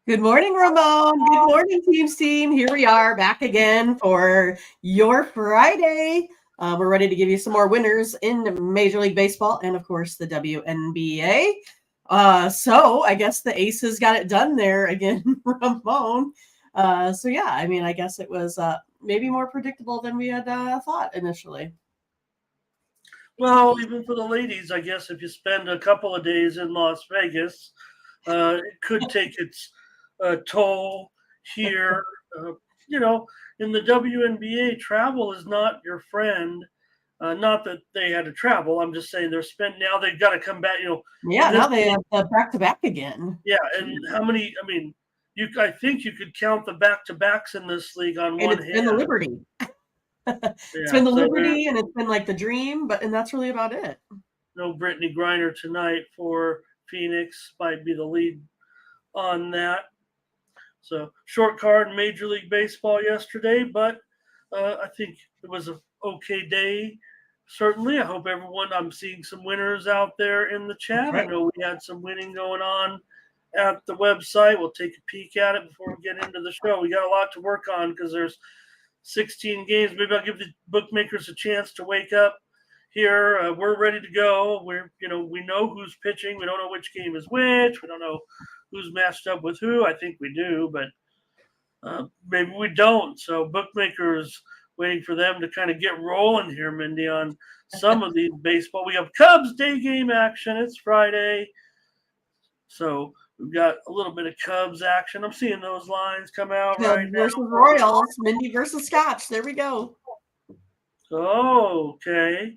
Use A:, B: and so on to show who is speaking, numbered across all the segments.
A: Good morning, Ramon. Good morning, team. Here we are back again for your Friday. We're ready to give you some more winners in Major League Baseball and, of course, the WNBA. So I guess the Aces got it done there again, Ramon. I guess it was maybe more predictable than we had thought initially.
B: Well, even for the ladies, I guess if you spend a couple of days in Las Vegas, it could take its toll here. Uh, in the WNBA, travel is not your friend. Not that they had to travel. I'm just saying now they've got to come back.
A: Yeah, now they have back-to-back again.
B: Yeah, and how many? I mean, I think you could count the back-to-backs in this league on one hand.
A: And the Liberty. It's been the Liberty and it's been like the Dream, and that's really about it.
B: No Brittany Griner tonight for Phoenix. Might be the lead on that. So short card in Major League Baseball yesterday, but I think it was an okay day. Certainly, I hope I'm seeing some winners out there in the chat. Right. I know we had some winning going on at the website. We'll take a peek at it before we get into the show. We got a lot to work on because there's 16 games. Maybe I'll give the bookmakers a chance to wake up here. We're ready to go. We know who's pitching. We don't know which game is which. We don't know who's matched up with who. I think we do, but maybe we don't. So bookmakers, waiting for them to kind of get rolling here, Mindy, on some of these baseball. We have Cubs day game action. It's Friday. So we've got a little bit of Cubs action. I'm seeing those lines come out right now.
A: Versus Royals, Mindy versus Scotch. There we go.
B: Oh, okay.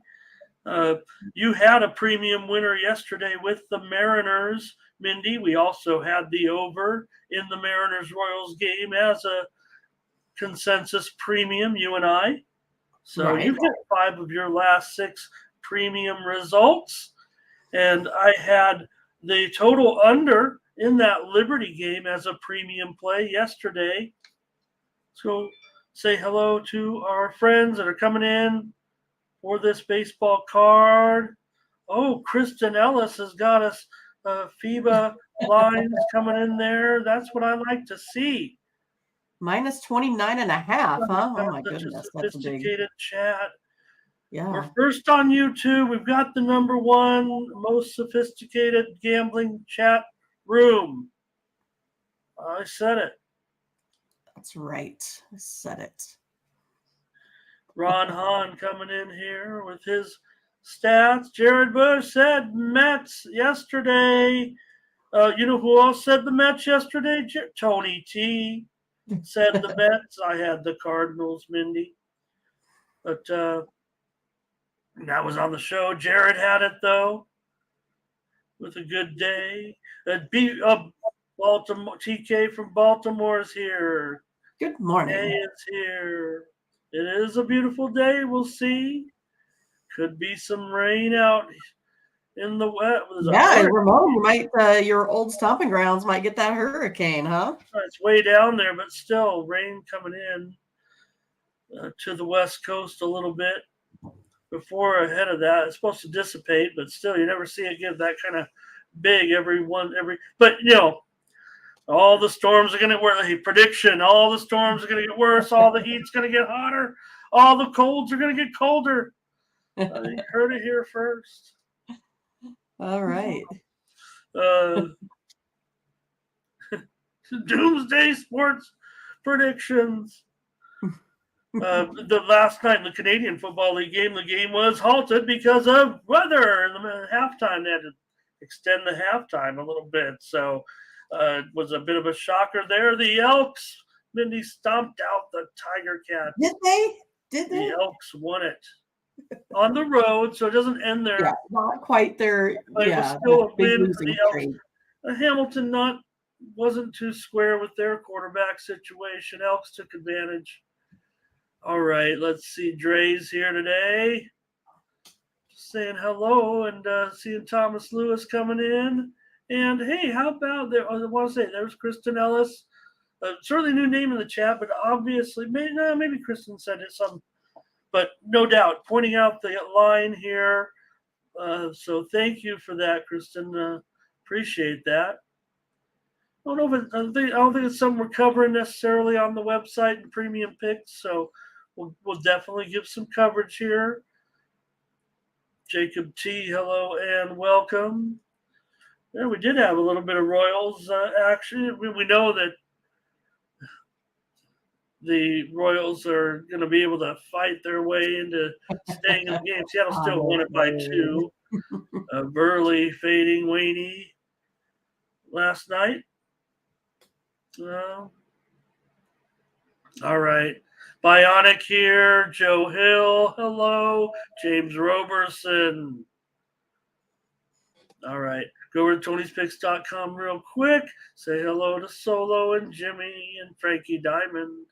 B: You had a premium winner yesterday with the Mariners, Mindy. We also had the over in the Mariners-Royals game as a consensus premium, you and I. So right. You hit 5 of your last 6 premium results. And I had the total under in that Liberty game as a premium play yesterday. So say hello to our friends that are coming in for this baseball card. Oh, Kristen Ellis has got us FIBA lines coming in there. That's what I like to see.
A: Minus 29.5, huh? Oh, my goodness.
B: That's a sophisticated chat.
A: Yeah.
B: We're first on YouTube. We've got the #1 most sophisticated gambling chat room. I said it.
A: That's right. I said it.
B: Ron Hahn coming in here with his stats. Jared Bush said Mets yesterday. You know who else said the Mets yesterday? Tony T said the Mets. I had the Cardinals, Mindy. But that was on the show. Jared had it, though, with a good day. Baltimore TK from Baltimore is here.
A: Good morning.
B: Day is here. It is a beautiful day. We'll see. Could be some rain out in the wet.
A: Yeah, Ramon, you might your old stomping grounds might get that hurricane, huh?
B: It's way down there, but still rain coming in to the west coast a little bit. Before ahead of that, it's supposed to dissipate, but still, you never see it get that kind of big But all the storms are going to get worse. Prediction: all the storms are going to get worse. All the heat's going to get hotter. All the colds are going to get colder. You heard it here first.
A: All right.
B: Doomsday sports predictions. The last night in the Canadian Football League game, the game was halted because of weather. In the halftime, they had to extend the halftime a little bit. So it was a bit of a shocker there. The Elks, Mindy, stomped out the Tiger Cats.
A: Did they?
B: The Elks won it on the road, so it doesn't end there.
A: Yeah, not quite there.
B: But it was still a win for the Elks. Hamilton wasn't too square with their quarterback situation. Elks took advantage. All right, let's see. Dre's here today. Just saying hello and seeing Thomas Lewis coming in. And, hey, how about there? I want to say there's Kristen Ellis. Certainly new name in the chat, but obviously, maybe Kristen said it some. But no doubt, pointing out the line here. So thank you for that, Kristen. Appreciate that. I don't think it's something we're covering necessarily on the website and premium picks. So we'll definitely give some coverage here. Jacob T, hello and welcome. Yeah, we did have a little bit of Royals action. We know that the Royals are going to be able to fight their way into staying in the game. Seattle still won it by 2. Burley fading Waney last night. All right. Bionic here. Joe Hill. Hello. James Roberson. All right. Go over to Tony'sPicks.com real quick. Say hello to Solo and Jimmy and Frankie Diamond.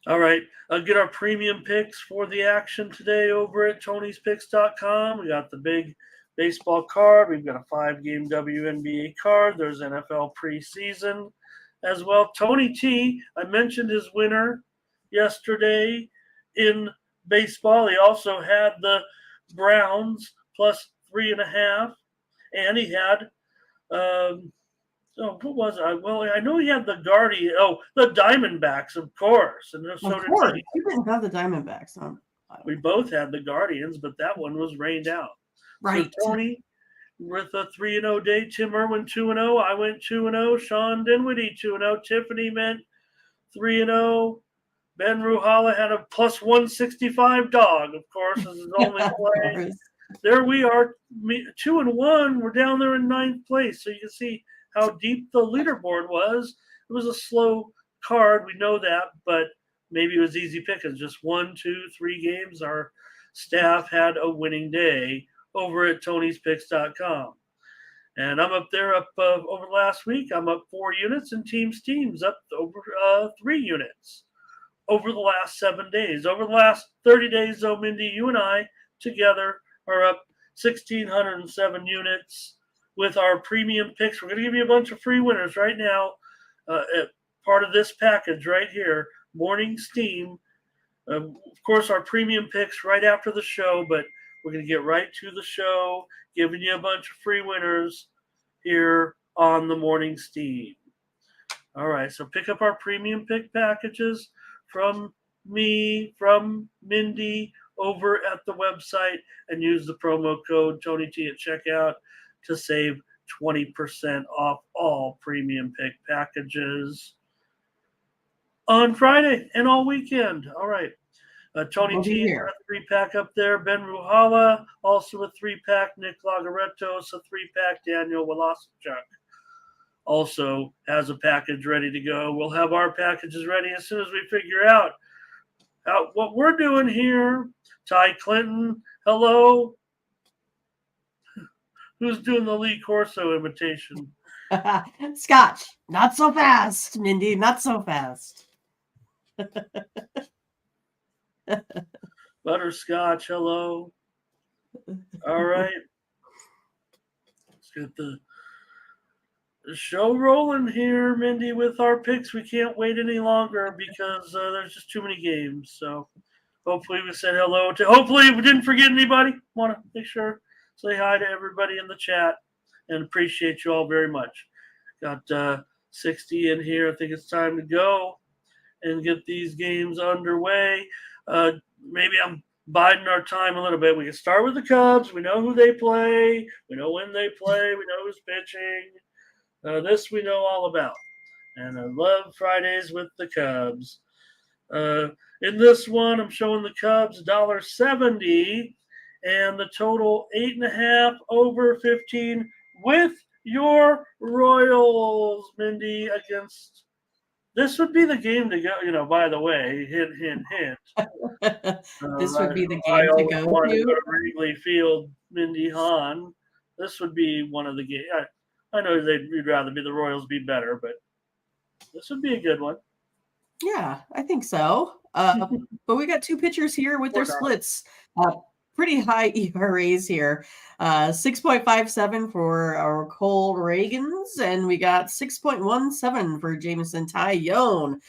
B: All right. Get our premium picks for the action today over at Tony'sPicks.com. We got the big baseball card. We've got a 5-game WNBA card. There's NFL preseason as well. Tony T, I mentioned his winner yesterday in baseball. He also had the Browns plus 3.5, and he had what was it? Well, I know he had the Guardian. Oh, the Diamondbacks, of course. And so
A: of course, you didn't have the Diamondbacks on.
B: We both had the Guardians, but that one was rained out.
A: Right.
B: So Tony with a 3-0 day. Tim Irwin 2-0. I went 2-0. Sean Dinwiddie 2-0. Tiffany meant 3-0. Ben Ruhala had a plus 165 dog, of course, as his only play. There we are, 2-1. We're down there in 9th place. So you can see how deep the leaderboard was. It was a slow card. We know that, but maybe it was easy pickings. Just 1, 2, 3 games. Our staff had a winning day over at Tony'sPicks.com. And I'm up there over last week. I'm up 4 units, and teams up over 3 units over the last 7 days. Over the last 30 days, though, Mindy, you and I together are up 1,607 units with our premium picks. We're going to give you a bunch of free winners right now. Part of this package right here, Morning Steam. Of course, our premium picks right after the show, but we're going to get right to the show, giving you a bunch of free winners here on the Morning Steam. All right, so pick up our premium pick packages from me, from Mindy, over at the website, and use the promo code TonyT at checkout to save 20% off all premium pick packages on Friday and all weekend. All right. Tony T, a 3-pack up there. Ben Ruhala, also a 3-pack. Nick Lagaretos, a 3-pack. Daniel Walaschuk also has a package ready to go. We'll have our packages ready as soon as we figure out what we're doing here. Ty Clinton, hello. Who's doing the Lee Corso imitation?
A: Scotch, not so fast, Mindy, not so fast.
B: Butterscotch, hello. All right. Let's get the show rolling here, Mindy, with our picks. We can't wait any longer because there's just too many games. So hopefully we said hello to, hopefully we didn't forget anybody. Want to make sure, say hi to everybody in the chat and appreciate you all very much. Got 60 in here. I think it's time to go and get these games underway. Maybe I'm biding our time a little bit. We can start with the Cubs. We know who they play. We know when they play. We know who's pitching. This we know all about. And I love Fridays with the Cubs. In this one, I'm showing the Cubs $1.70 and the total 8.5 over 15 with your Royals, Mindy, against. This would be the game to go, by the way, hint, hint, hint.
A: This would be the game to go
B: to Wrigley Field, Mindy Hahne. This would be one of the games. I know you'd rather be the Royals be better, but this would be a good one.
A: Yeah, I think so. But we got 2 pitchers here with their splits. Pretty high ERAs here. 6.57 for our Cole Reagans, and we got 6.17 for Jameson Tyone.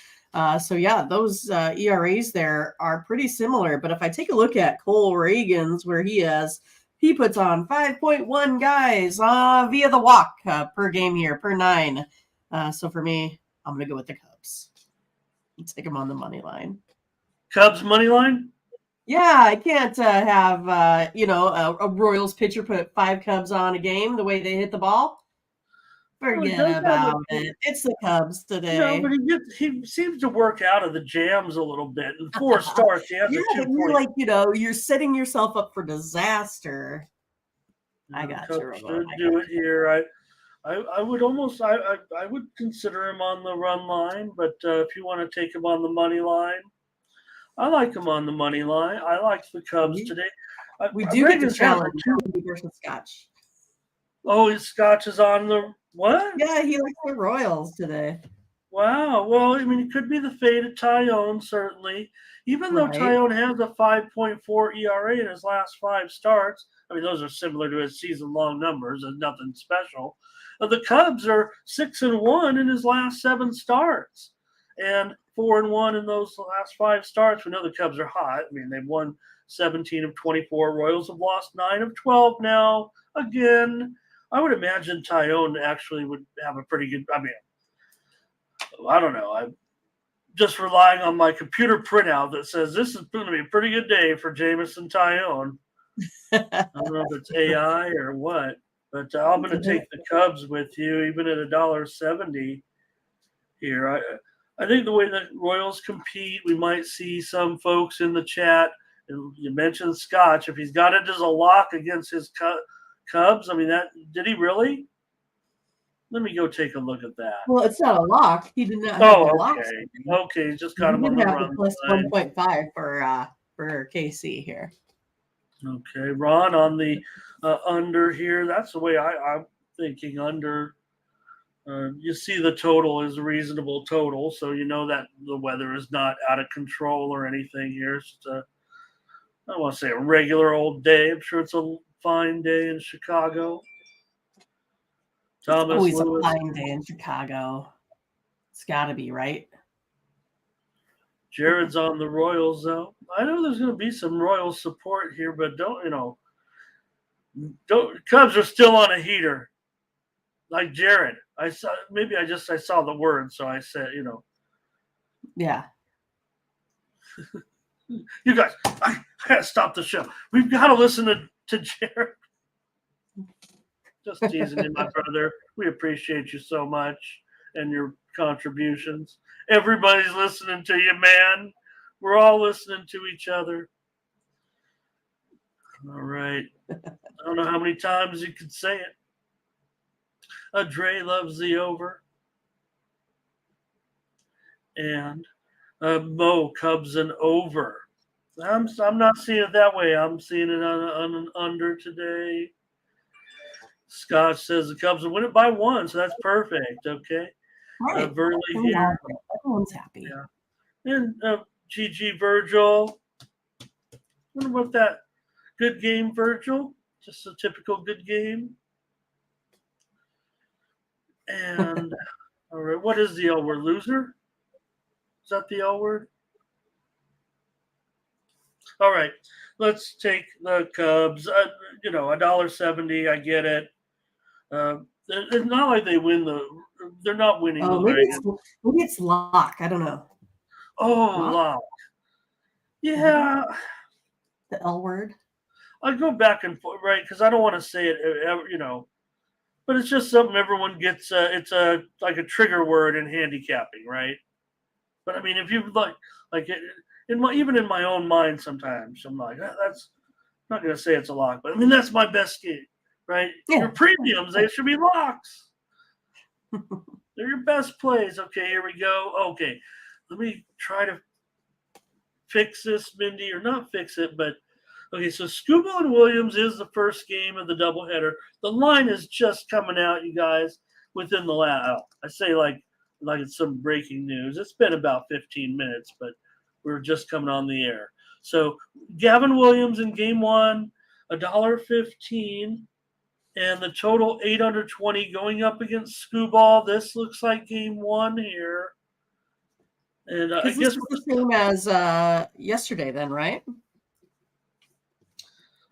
A: So yeah, those ERAs there are pretty similar. But if I take a look at Cole Reagans, where he has He puts on 5.1 guys via the walk per game here, per 9. So for me, I'm going to go with the Cubs. Take them on the money line.
B: Cubs money line?
A: Yeah, I can't have, a Royals pitcher put 5 Cubs on a game the way they hit the ball. Forget about it. It's the Cubs today.
B: No, but he seems to work out of the jams a little bit. In 4 starts, he has a 2
A: you're
B: point.
A: like, you're setting yourself up for disaster. I got
B: Cubs
A: you, Ramon.
B: should do it here. I would almost I would consider him on the run line, but if you want to take him on the money line, I like him on the money line. I like the Cubs today.
A: We do get to challenge versus Scotch.
B: Oh, his Scotch is on the what?
A: Yeah, he likes the Royals today.
B: Wow. Well, I mean, it could be the fate of Tyone, certainly. Even though Tyone has a 5.4 ERA in his last 5 starts, I mean, those are similar to his season-long numbers and nothing special. The Cubs are 6-1 in his last 7 starts, and 4-1 in those last 5 starts. We know the Cubs are hot. I mean, they've won 17 of 24. Royals have lost 9 of 12 now. Again, I would imagine Tyone actually would have a pretty good. I mean, I don't know. I'm just relying on my computer printout that says this is going to be a pretty good day for Jameson Tyone. I don't know if it's AI or what, but I'm going to take the Cubs with you, even at $1.70 here. I think the way that Royals compete, we might see some folks in the chat. And you mentioned Scotch. If he's got it as a lock against his Cubs, I mean, did he really? Let me go take a look at that.
A: Well, it's not a lock. He did not have the lock.
B: Okay, he's just got him on the run.
A: Plus 1.5 for KC here.
B: Okay, Ron on the under here. That's the way I'm thinking under. You see the total is a reasonable total, so you know that the weather is not out of control or anything here. It's just I don't want to say a regular old day. I'm sure it's a fine day in Chicago.
A: Thomas it's always Lewis. A fine day in Chicago. It's got to be, right?
B: Jared's on the Royals, though. I know there's going to be some Royals support here, but don't Cubs are still on a heater. Like Jared. I saw the word, so I said,
A: Yeah.
B: You guys, I gotta stop the show. We've got to listen to Jared. Just teasing you, my brother. We appreciate you so much and your contributions. Everybody's listening to you, man. We're all listening to each other. All right. I don't know how many times you could say it. Dre loves the over. And Mo, Cubs and over. I'm not seeing it that way. I'm seeing it on an under today. Scott says the Cubs will win it by 1, so that's perfect. Okay.
A: Right.
B: Verley here.
A: Everyone's happy.
B: Yeah. And GG Virgil. Wonder what that good game, Virgil. Just a typical good game. And all right, what is the L word? Loser? Is that the L word? All right, let's take the Cubs. $1.70. I get it. It's not like they win they're not winning.
A: Maybe it's lock. I don't know.
B: Oh, lock. Yeah.
A: The L word.
B: I go back and forth, right? Because I don't want to say it, but it's just something everyone gets. It's like a trigger word in handicapping, right? But I mean, if you even in my own mind, sometimes I'm like, that's I'm not going to say it's a lock, but I mean that's my best game, right? Yeah. Your premiums, they should be locks. They're your best plays. Okay, here we go. Okay, let me try to fix this, Mindy, or not fix it, but. Okay, so Scooble and Williams is the first game of the doubleheader. The line is just coming out, you guys, within the last. I say like it's some breaking news. It's been about 15 minutes, but we're just coming on the air. So Gavin Williams in game 1, $1.15, and the total 820 going up against Scooble. This looks like game 1 here. And I guess
A: this was the same as yesterday, then, right?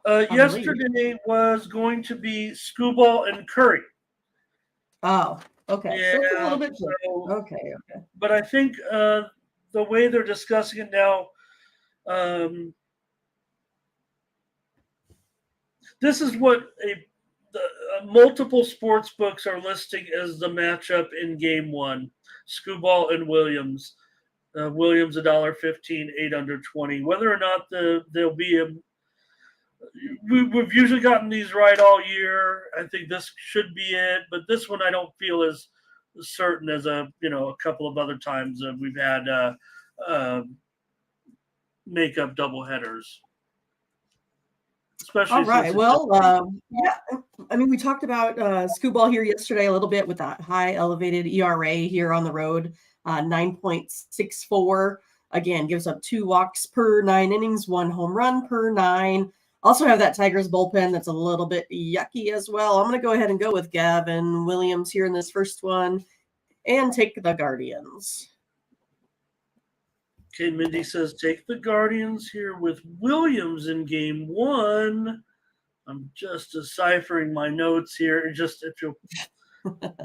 B: Yesterday was going to be Scooball and Curry.
A: Oh, okay.
B: Yeah,
A: So it's a little bit different.
B: so,
A: Okay.
B: but I think the way they're discussing it now, this is what multiple sports books are listing as the matchup in Game 1. Scooball and Williams. Williams $1.15, 8 under 20. Whether or not there'll be a we've usually gotten these right all year. I think this should be it, but this one I don't feel as certain as a couple of other times that we've had makeup double headers. Especially
A: all right. Well, yeah. I mean, we talked about Scooball here yesterday a little bit with that high elevated ERA here on the road, 9.64. Again, gives up 2 walks per 9 innings, 1 home run per 9. Also have that Tigers bullpen that's a little bit yucky as well. I'm going to go ahead and go with Gavin Williams here in this first one and take the Guardians.
B: Okay, Mindy says take the Guardians here with Williams in Game 1. I'm just deciphering my notes here. Just if you'll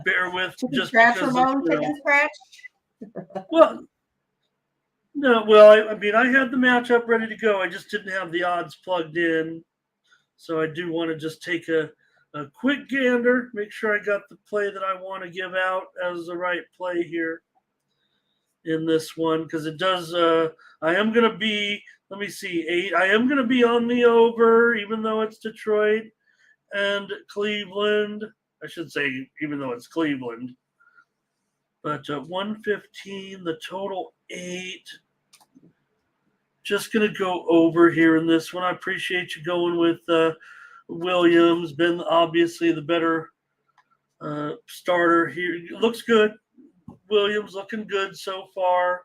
B: bear with, just
A: scratch,
B: because
A: Ramon, scratch.
B: Well, no, well, I mean, I had the matchup ready to go. I just didn't have the odds plugged in, so I do want to just take a quick gander, make sure I got the play that I want to give out as the right play here in this one, because it does. I am going to be. Let me see, 8. I am going to be on the over, even though it's Detroit and Cleveland. I should say, even though it's Cleveland. But 115, the total 8. Just going to go over here in this one. I appreciate you going with Williams. Been obviously the better starter here. Looks good. Williams looking good so far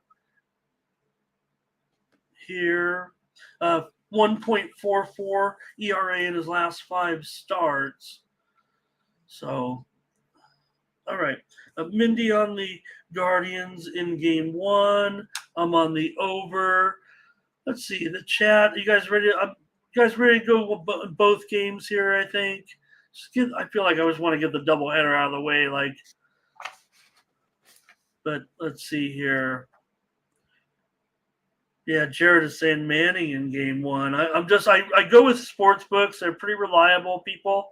B: here. 1.44 ERA in his last 5 starts. So, all right. Mindy on the Guardians in Game 1. I'm on the over. Let's see the chat. You guys ready? You guys ready to go both games here? I think. I feel like I just want to get the doubleheader out of the way. But let's see here. Yeah, Jared is saying Manning in Game 1. I go with sports books. They're pretty reliable people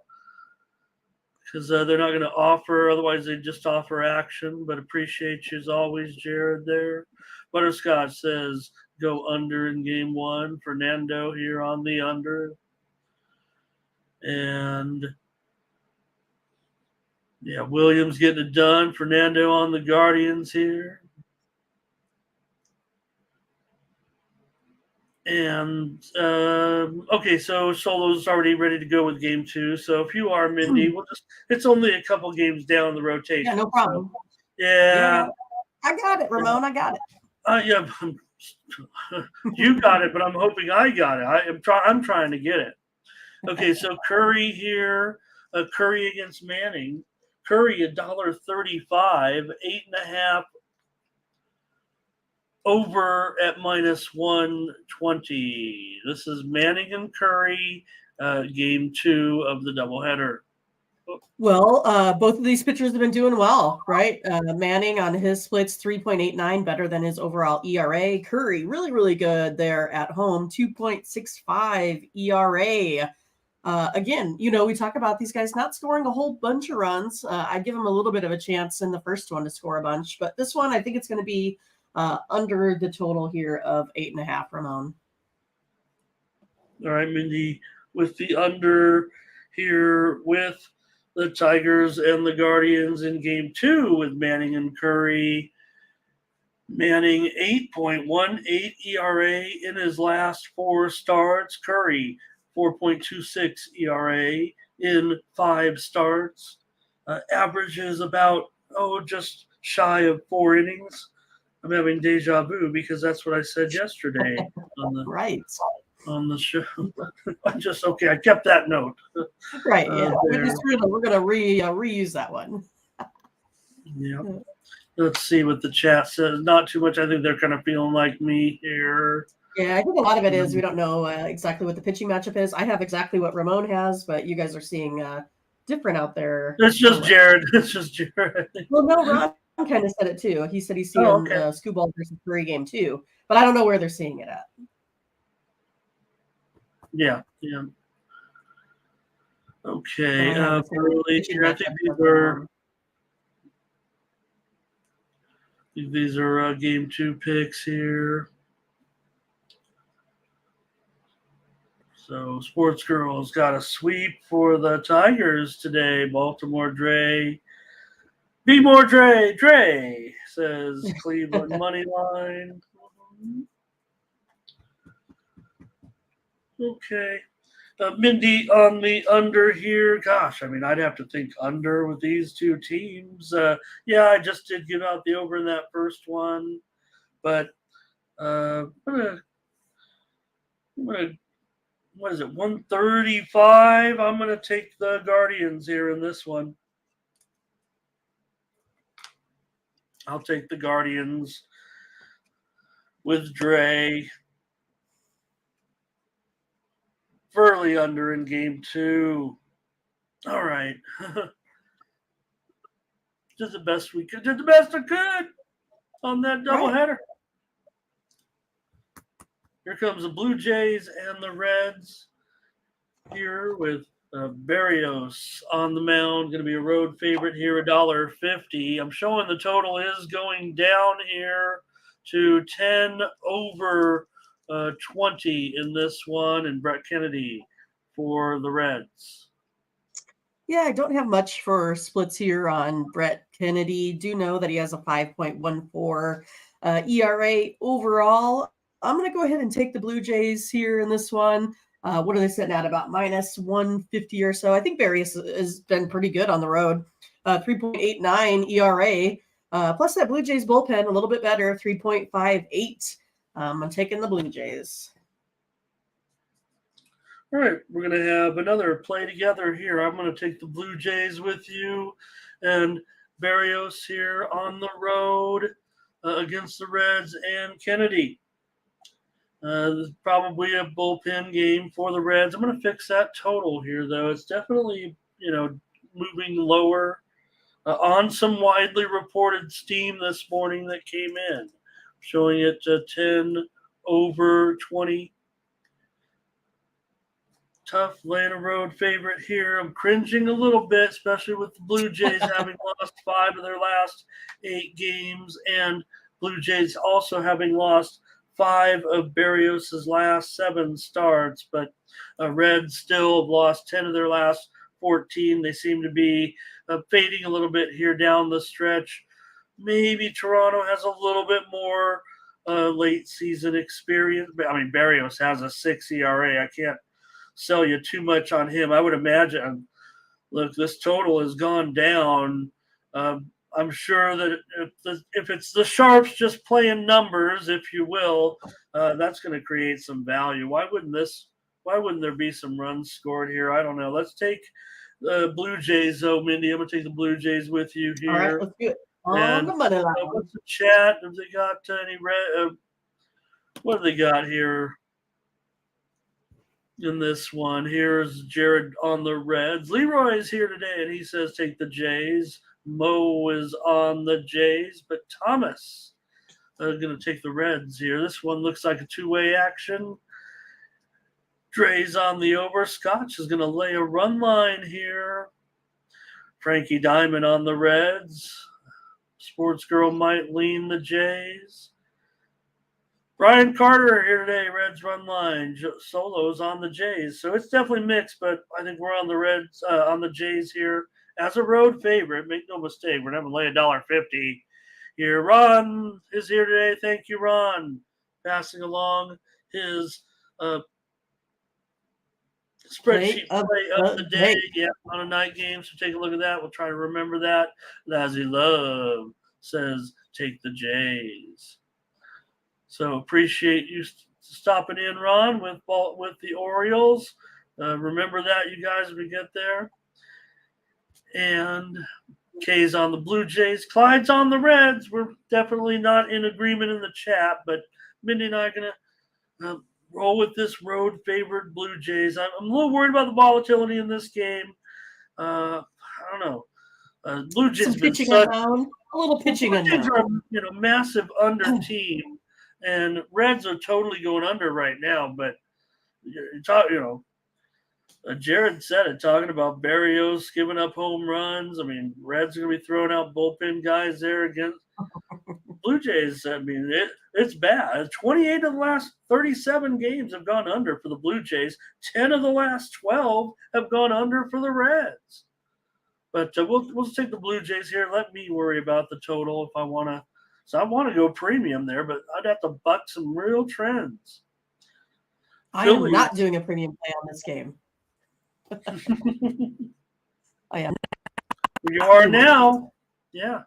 B: because they're not going to offer. Otherwise, they just offer action. But appreciate you as always, Jared. There. Butterscotch says go under in Game 1. Fernando here on the under. And yeah, Williams getting it done. Fernando on the Guardians here. And okay, so Solo's already ready to go with Game 2. So if you are, Mindy, it's only a couple games down the rotation.
A: Yeah, no problem.
B: So, yeah.
A: I got it, Ramon. I got it.
B: Yeah, you got it, but I'm hoping I got it. I'm trying to get it. Okay, so Curry here. Curry against Manning. Curry $1.35, 8.5. Over at -120. This is Manning and Curry, Game 2 of the doubleheader.
A: Well, both of these pitchers have been doing well, right? Manning on his splits 3.89, better than his overall ERA. Curry really, really good there at home, 2.65 ERA. Again, we talk about these guys not scoring a whole bunch of runs. I give them a little bit of a chance in the first one to score a bunch, but this one I think it's going to be under the total here of 8.5, Ramon.
B: All right, Mindy, with the under here with the Tigers and the Guardians in Game 2 with Manning and Curry. Manning 8.18 ERA in his last 4 starts. Curry 4.26 ERA in 5 starts. Averages about just shy of 4 innings. I'm having deja vu because that's what I said yesterday on the on the show. I kept that note.
A: Right. Yeah. We're going to reuse that one.
B: Yeah. Let's see what the chat says. Not too much. I think they're kind of feeling like me here.
A: Yeah, I think a lot of it is we don't know exactly what the pitching matchup is. I have exactly what Ramon has, but you guys are seeing different out there.
B: It's just Jared. It's just Jared.
A: Well, no, Ron kind of said it too. He said he's seeing
B: okay.
A: Skewball versus Curry game too, but I don't know where they're seeing it at.
B: Yeah. Okay.
A: I
B: think these are game 2 picks here. So Sports Girls got a sweep for the Tigers today. Baltimore Dre. Be more Dre, says Cleveland money line. Okay. Mindy on the under here. Gosh, I mean, I'd have to think under with these two teams. Yeah, I just did give out the over in that first one, but I'm gonna what is it, 135? I'm gonna take the Guardians here in this one. I'll take the Guardians with Dre. Furley under in game 2. All right. Did the best we could. Did the best I could on that doubleheader. Here comes the Blue Jays and the Reds here with Barrios on the mound. Going to be a road favorite here, $1.50. I'm showing the total is going down here to 10 over 20 in this one, and Brett Kennedy for the Reds.
A: Yeah, I don't have much for splits here on Brett Kennedy. Do know that he has a 5.14 ERA overall. I'm going to go ahead and take the Blue Jays here in this one. What are they sitting at? About minus 150 or so. I think Barrios has been pretty good on the road. 3.89 ERA. Plus that Blue Jays bullpen, a little bit better, 3.58. I'm taking the Blue Jays.
B: All right, we're going to have another play together here. I'm going to take the Blue Jays with you and Barrios here on the road against the Reds and Kennedy. This is probably a bullpen game for the Reds. I'm going to fix that total here, though. It's definitely, moving lower on some widely reported steam this morning that came in, showing it 10 over 20. Tough Atlanta road favorite here. I'm cringing a little bit, especially with the Blue Jays having lost 5 of their last 8 games, and Blue Jays also having lost 5 of Barrios' last 7 starts. But Reds still have lost 10 of their last 14. They seem to be fading a little bit here down the stretch. Maybe Toronto has a little bit more late season experience. I mean, Barrios has a 6 ERA. I can't sell you too much on him. I would imagine, look, this total has gone down. I'm sure that if it's the Sharps just playing numbers, if you will, that's going to create some value. Why wouldn't there be some runs scored here? I don't know. Let's take the Blue Jays, though, Mindy. I'm going to take the Blue Jays with you here.
A: All right, let's do it. On the money line.
B: What's the chat? Have they got any what have they got here? In this one, here's Jared on the Reds. Leroy is here today, and he says take the Jays. Mo is on the Jays, but Thomas is going to take the Reds here. This one looks like a two-way action. Dre's on the over. Scotch is going to lay a run line here. Frankie Diamond on the Reds. Sports Girl might lean the Jays. Brian Carter here today, Reds run line. Solos on the Jays. So it's definitely mixed, but I think we're on the Reds, on the Jays here as a road favorite. Make no mistake, we're never lay $1.50 here. Ron is here today. Thank you, Ron. Passing along his spreadsheet play of the day. Yeah, on a night game. So take a look at that. We'll try to remember that. Lazzy Love says take the Jays. So appreciate you stopping in, Ron, with the Orioles. Remember that, you guys, when we get there. And Kay's on the Blue Jays. Clyde's on the Reds. We're definitely not in agreement in the chat, but Mindy and I are going to roll with this road favored Blue Jays. I'm a little worried about the volatility in this game. I don't know. Blue Jays
A: Some
B: have been
A: pitching
B: such
A: unknown. A little pitching
B: Blue Jays
A: unknown.
B: are massive under team, and Reds are totally going under right now. But Jared said it, talking about Barrios giving up home runs. I mean, Reds are going to be throwing out bullpen guys there against Blue Jays. I mean, it's bad. 28 of the last 37 games have gone under for the Blue Jays. 10 of the last 12 have gone under for the Reds. But we'll take the Blue Jays here. Let me worry about the total if I want to. So I want to go premium there, but I'd have to buck some real trends.
A: I am not doing a premium play on this game. I am.
B: You are now. Yeah.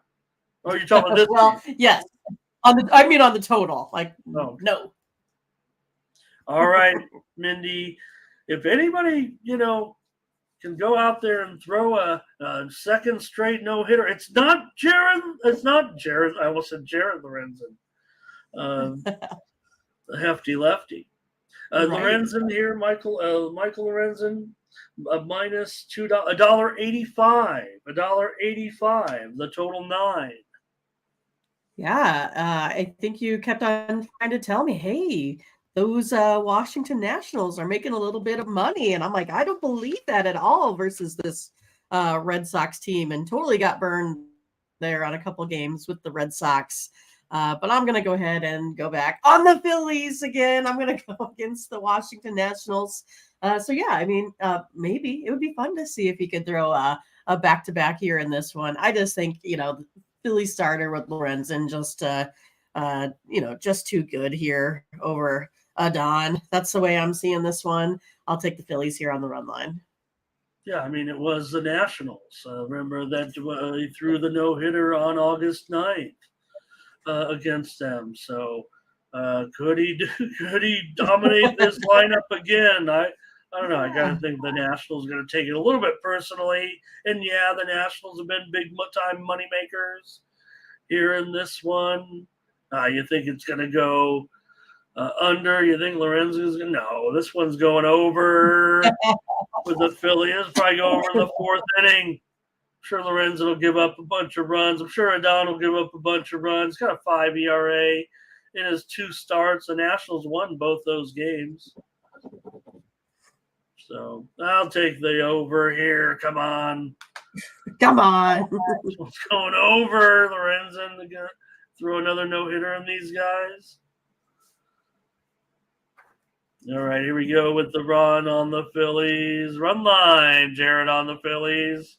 B: Oh, you're talking about this?
A: Well, yes. On the total. Like, no.
B: All right, Mindy. If anybody, can go out there and throw a second straight no-hitter, it's not Jared. I almost said Jared Lorenzen. The hefty lefty.
A: Right.
B: Lorenzen here, Michael Lorenzen, minus $1.85. $1.85. The total 9.
A: Yeah, I think you kept on trying to tell me, hey, those Washington Nationals are making a little bit of money. And I'm like, I don't believe that at all versus this Red Sox team, and totally got burned there on a couple games with the Red Sox. But I'm going to go ahead and go back on the Phillies again. I'm going to go against the Washington Nationals. So, yeah, I mean, maybe it would be fun to see if he could throw a back-to-back here in this one. I just think, the Philly starter with Lorenzen just too good here over Don. That's the way I'm seeing this one. I'll take the Phillies here on the run line.
B: Yeah, I mean, it was the Nationals. Remember that he threw the no-hitter on August 9th against them. So could he dominate this lineup again? I don't know. I got to think the Nationals are going to take it a little bit personally. And, yeah, the Nationals have been big-time moneymakers here in this one. You think it's going to go under? You think Lorenzen's going to? No, this one's going over with the Phillies. It'll probably go over in the 4th inning. I'm sure Lorenzen will give up a bunch of runs. I'm sure Adon will give up a bunch of runs. He's got a 5 ERA in his 2 starts. The Nationals won both those games. So I'll take the over here. Come on. It's going over. Lorenzen going to throw another no-hitter on these guys. All right, here we go with the run on the Phillies. Run line, Jared on the Phillies.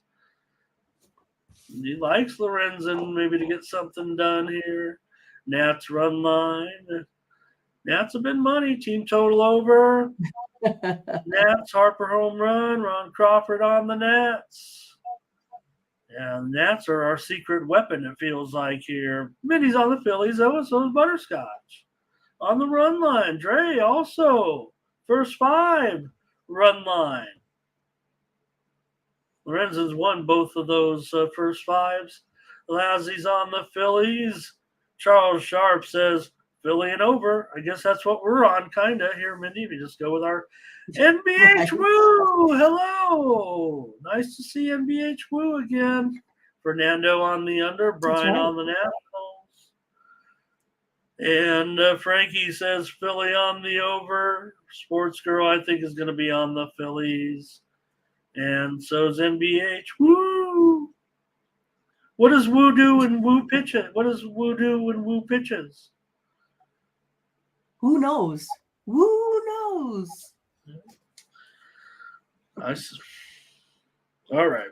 B: He likes Lorenzen maybe to get something done here. Nats run line. Nats have been money. Team total over. Nats, Harper home run. Ron Crawford on the Nats. And Nats are our secret weapon, it feels like here. Mindy's on the Phillies. So is Butterscotch. On the run line, Dre also. First 5 run line. Lorenzen's won both of those first 5s. Lazzie's on the Phillies. Charles Sharp says Philly and over. I guess that's what we're on, kind of here, Mindy. We just go with our NBH Woo. Hello. Nice to see NBH Woo again. Fernando on the under. Brian on the Nationals. And Frankie says Philly on the over. Sports Girl, I think, is going to be on the Phillies. And so is NBH. Woo! What does Woo do when Woo pitches? What does Woo do when Woo pitches?
A: Who knows? Who knows?
B: All right.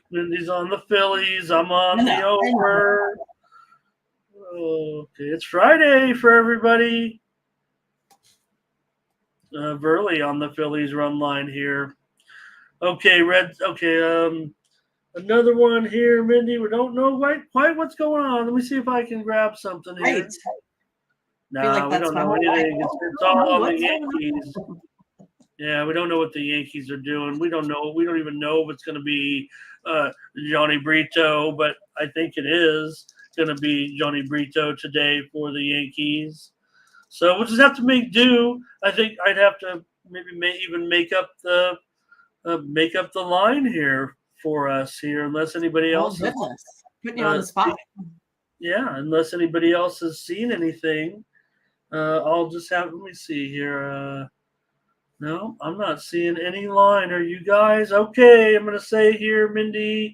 B: Mindy's on the Phillies. I'm on the over. Okay, it's Friday for everybody. Burley on the Phillies run line here. Okay, Reds. Okay, another one here, Mindy. We don't know quite what's going on. Let me see if I can grab something here.
A: Right.
B: No, we don't know anything. It's all on the Yankees. Yeah, we don't know what the Yankees are doing. We don't know. We don't even know if it's going to be Johnny Brito, but I think it is going to be Johnny Brito today for the Yankees. So we'll just have to make do. I think I'd have to maybe even make up the line here for us here, unless anybody
A: Oh
B: else has
A: goodness, putting you on the spot.
B: yeah, unless anybody else has seen anything. I'll just have. Let me see here. No, I'm not seeing any line. Are you guys okay? I'm gonna say here, Mindy,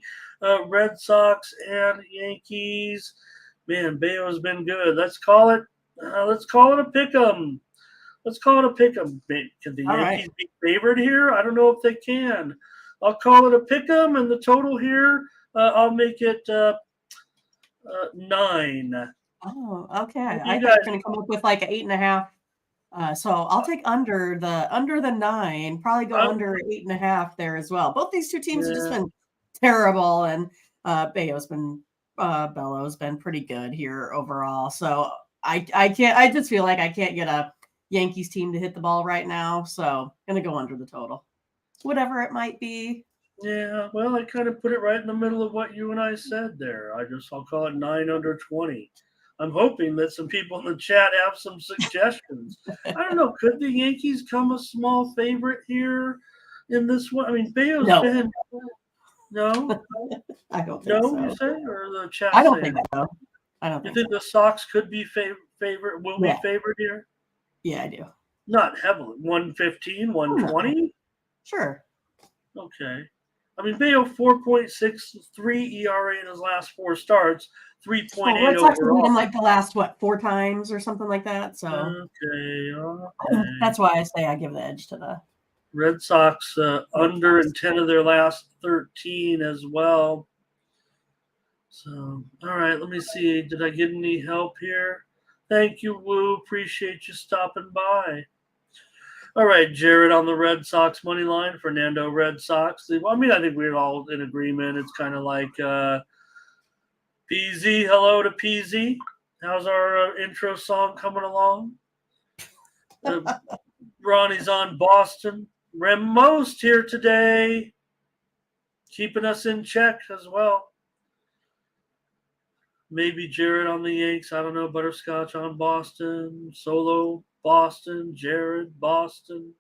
B: Red Sox and Yankees. Man, Bayo's been good. Let's call it. Let's call it a pick'em. Let's call it a pick'em. Can the
A: All
B: Yankees
A: right.
B: be favored here? I don't know if they can. I'll call it a pick'em, and the total here, I'll make it 9.
A: Oh, okay.
B: What do
A: I
B: you
A: thought you
B: guys?
A: were going to come up with like an 8.5. So I'll take under the 9. Probably go
B: I'm,
A: under 8.5 there as well. Both these two teams have just
B: yeah,
A: been terrible, and Bello's been pretty good here overall. So I can't. I just feel like I can't get a Yankees team to hit the ball right now. So gonna go under the total, whatever it might be.
B: yeah. Well, I kind of put it right in the middle of what you and I said there. I'll call it 9 under 20. I'm hoping that some people in the chat have some suggestions. I don't know. Could the Yankees come a small favorite here in this one? I mean, Bayo's
A: No,
B: been no,
A: I don't think
B: no. You
A: so.
B: say, or the
A: I
B: chat
A: don't think
B: saying?
A: so. I don't
B: You
A: think so.
B: think the Sox could be favorite? Will be
A: Yeah,
B: favored here?
A: yeah, I do.
B: Not heavily. 115,
A: Oh no,
B: 120.
A: sure.
B: Okay. I mean, Bayo 4.63 ERA in his last 4 starts,
A: Well,
B: 3.8
A: Red Sox have beat
B: overall.
A: him like the last 4 times or something like that. So
B: Okay, okay.
A: that's why I say I give the edge to the
B: Red Sox
A: Red
B: under in
A: Sox.
B: 10 of their last 13 as well. So, all right, let me see. Did I get any help here? Thank you, Woo. Appreciate you stopping by. All right, Jared on the Red Sox money line. Fernando Red Sox. I mean, I think we're all in agreement. It's kind of like PZ. Hello to PZ. How's our intro song coming along? Ronnie's on Boston. Rem Most here today, keeping us in check as well. Maybe Jared on the Yanks. I don't know. Butterscotch on Boston. Solo Boston. Jared Boston.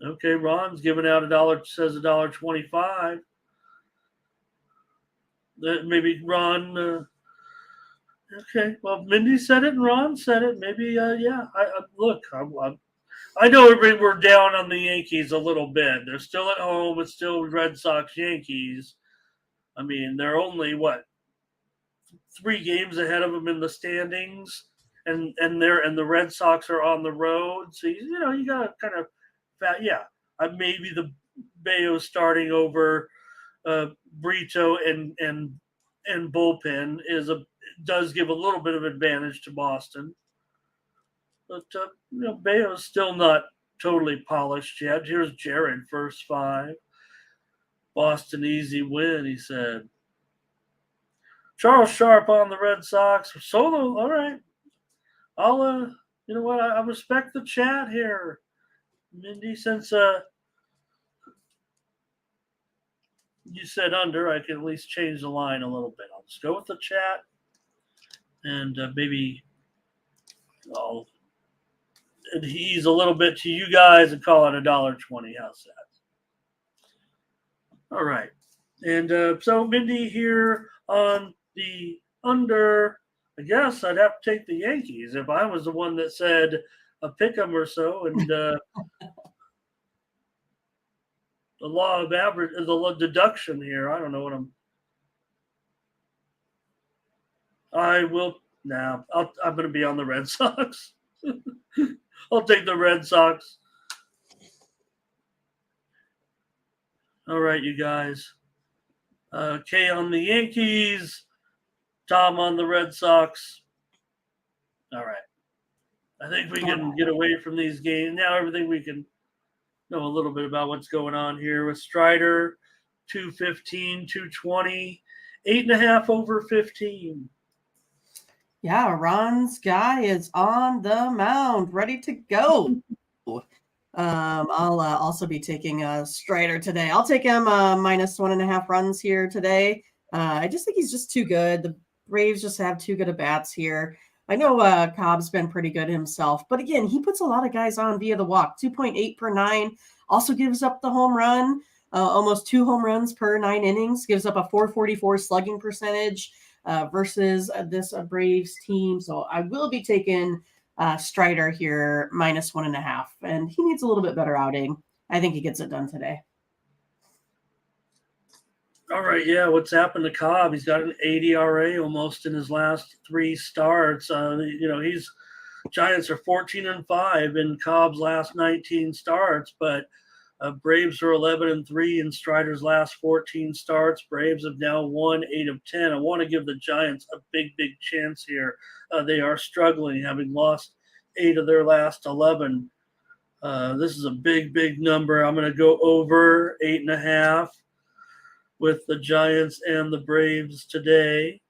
B: Okay, Ron's giving out says $1.25. Maybe Ron. Okay, well, Mindy said it and Ron said it. Maybe, yeah. Look, I know we're down on the Yankees a little bit. They're still at home. It's still Red Sox Yankees. I mean, they're only what 3 games ahead of them in the standings, and the Red Sox are on the road. So you got to kind of, yeah. Maybe the Bayo starting over Brito and bullpen does give a little bit of advantage to Boston, but Bayo's still not totally polished yet. Here's Jared, first 5. Boston easy win, he said. Charles Sharp on the Red Sox. Solo, all right. I'll you know what? I respect the chat here, Mindy. Since you said under, I can at least change the line a little bit. I'll just go with the chat, and maybe I'll adhere a little bit to you guys and call it $1.20. How's that? All right. And so Mindy here on the under. I guess I'd have to take the Yankees if I was the one that said a pick 'em or so. And the law of average, the law of deduction here. I don't know what I will now. I'm going to be on the Red Sox. I'll take the Red Sox. All right, you guys. Kay on the Yankees. Tom on the Red Sox. All right. I think we can get away from these games. Now everything we can know a little bit about what's going on here with Strider, 215, 220, 8.5 over 15.
A: Yeah, Ron's guy is on the mound, ready to go. I'll also be taking Strider today. I'll take him minus 1.5 runs here today. I just think he's just too good. The Braves just have too good of bats here. I know Cobb's been pretty good himself, but again, he puts a lot of guys on via the walk. 2.8 per 9. Also gives up the home run. Almost 2 home runs per 9 innings. Gives up a 444 slugging percentage versus this Braves team. So I will be taking Strider here -1.5, and he needs a little bit better outing. I think he gets it done today.
B: All right, yeah. What's happened to Cobb? He's got an 8 ERA almost in his last 3 starts. He's Giants are 14-5 in Cobb's last 19 starts, but Braves are 11-3 in Strider's last 14 starts. Braves have now won 8 of 10. I want to give the Giants a big chance here. They are struggling, having lost 8 of their last 11. This is a big number. I'm going to go over 8.5 with the Giants and the Braves today.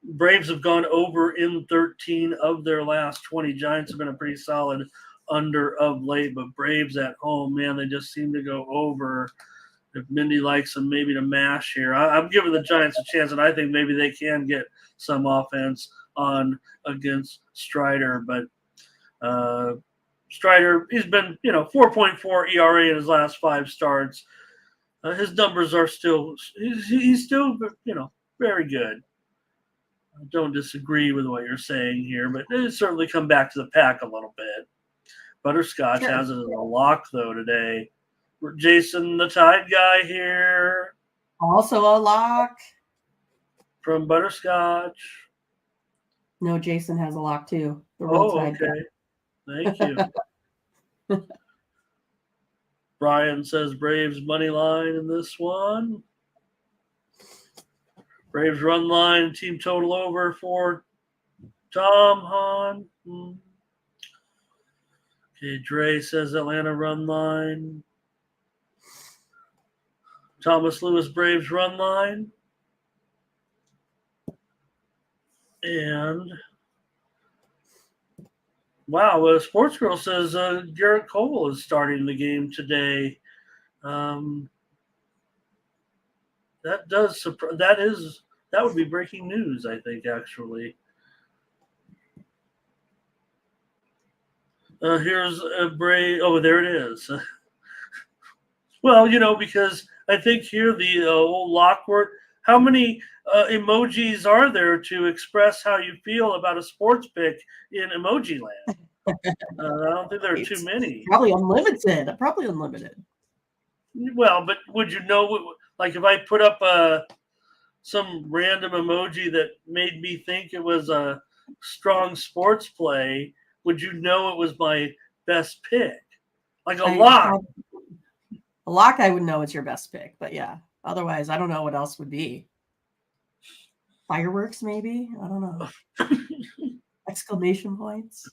B: Braves have gone over in 13 of their last 20. Giants have been a pretty solid under of late, but Braves at home, man, they just seem to go over. If Mindy likes them, maybe to mash here. I'm giving the Giants a chance, and I think maybe they can get some offense on against Strider. But Strider, he's been 4.4 ERA in his last 5 starts. His numbers are he's still very good. I don't disagree with what you're saying here, but they certainly come back to the pack a little bit. Butterscotch has it as a lock though today. Jason, the Tide guy here,
A: also a lock
B: from Butterscotch.
A: No, Jason has a lock too. The Roll Tide
B: okay.
A: guy.
B: Thank you. Brian says Braves money line in this one. Braves run line, team total over for Tom Hahn. Okay, Dre says Atlanta run line. Thomas Lewis Braves run line. And wow, Sports Girl says Garrett Cole is starting the game today. That would be breaking news, I think, actually. Here's a Brave. Oh, there it is. Well, because I think here the old lock word. How many emojis are there to express how you feel about a sports pick in emoji land? I don't think there are too many.
A: Probably unlimited.
B: Well, but would you know, like if I put up some random emoji that made me think it was a strong sports play, would you know it was my best pick? Like a lock.
A: A lock, I would know it's your best pick, but yeah. Otherwise, I don't know what else would be. Fireworks, maybe? I don't know. Exclamation points.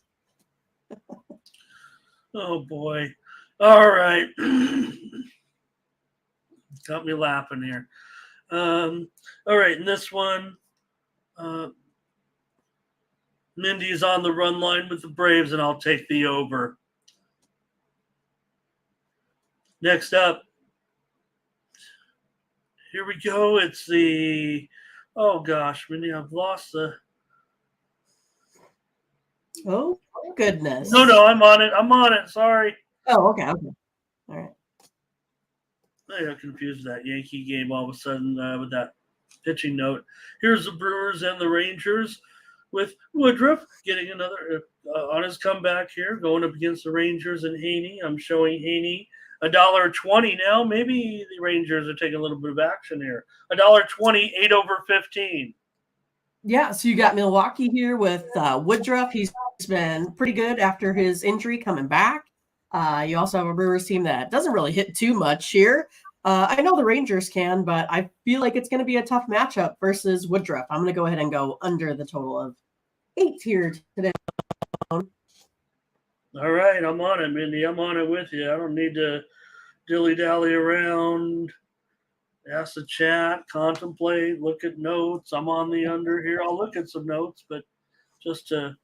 B: Oh, boy. All right. Got me laughing here. All right, in this one, Mindy's on the run line with the Braves, and I'll take the over. Next up, here we go. It's the oh gosh, Mindy, I've lost the.
A: Oh goodness!
B: No, I'm on it. Sorry.
A: Oh, okay. All right.
B: I got confused with that Yankee game all of a sudden with that pitching note. Here's the Brewers and the Rangers with Woodruff getting another on his comeback here, going up against the Rangers and Hahne. I'm showing Hahne $1.20 now. Maybe the Rangers are taking a little bit of action here. $1.20, 8 over 15.
A: Yeah, so you got Milwaukee here with Woodruff. He's been pretty good after his injury coming back. You also have a Brewers team that doesn't really hit too much here. I know the Rangers can, but I feel like it's going to be a tough matchup versus Woodruff. I'm going to go ahead and go under the total of 8 here today.
B: All right, I'm on it, Mindy. I'm on it with you. I don't need to dilly-dally around, ask the chat, contemplate, look at notes. I'm on the under here. I'll look at some notes, but just to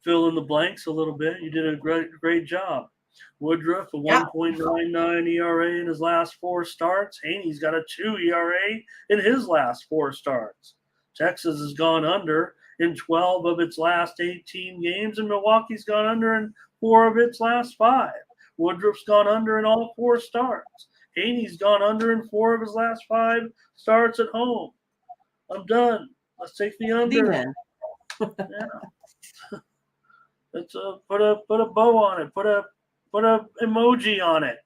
B: fill in the blanks a little bit, you did a great job. Woodruff, a 1.99 ERA in his last 4 starts. Hahne's got a 2 ERA in his last 4 starts. Texas has gone under in 12 of its last 18 games, and Milwaukee's gone under in 4 of its last 5. Woodruff's gone under in all 4 starts. Hahne's gone under in 4 of his last 5 starts at home. I'm done. Let's take the under. Yeah. Let's put a bow on it. Put a emoji on it.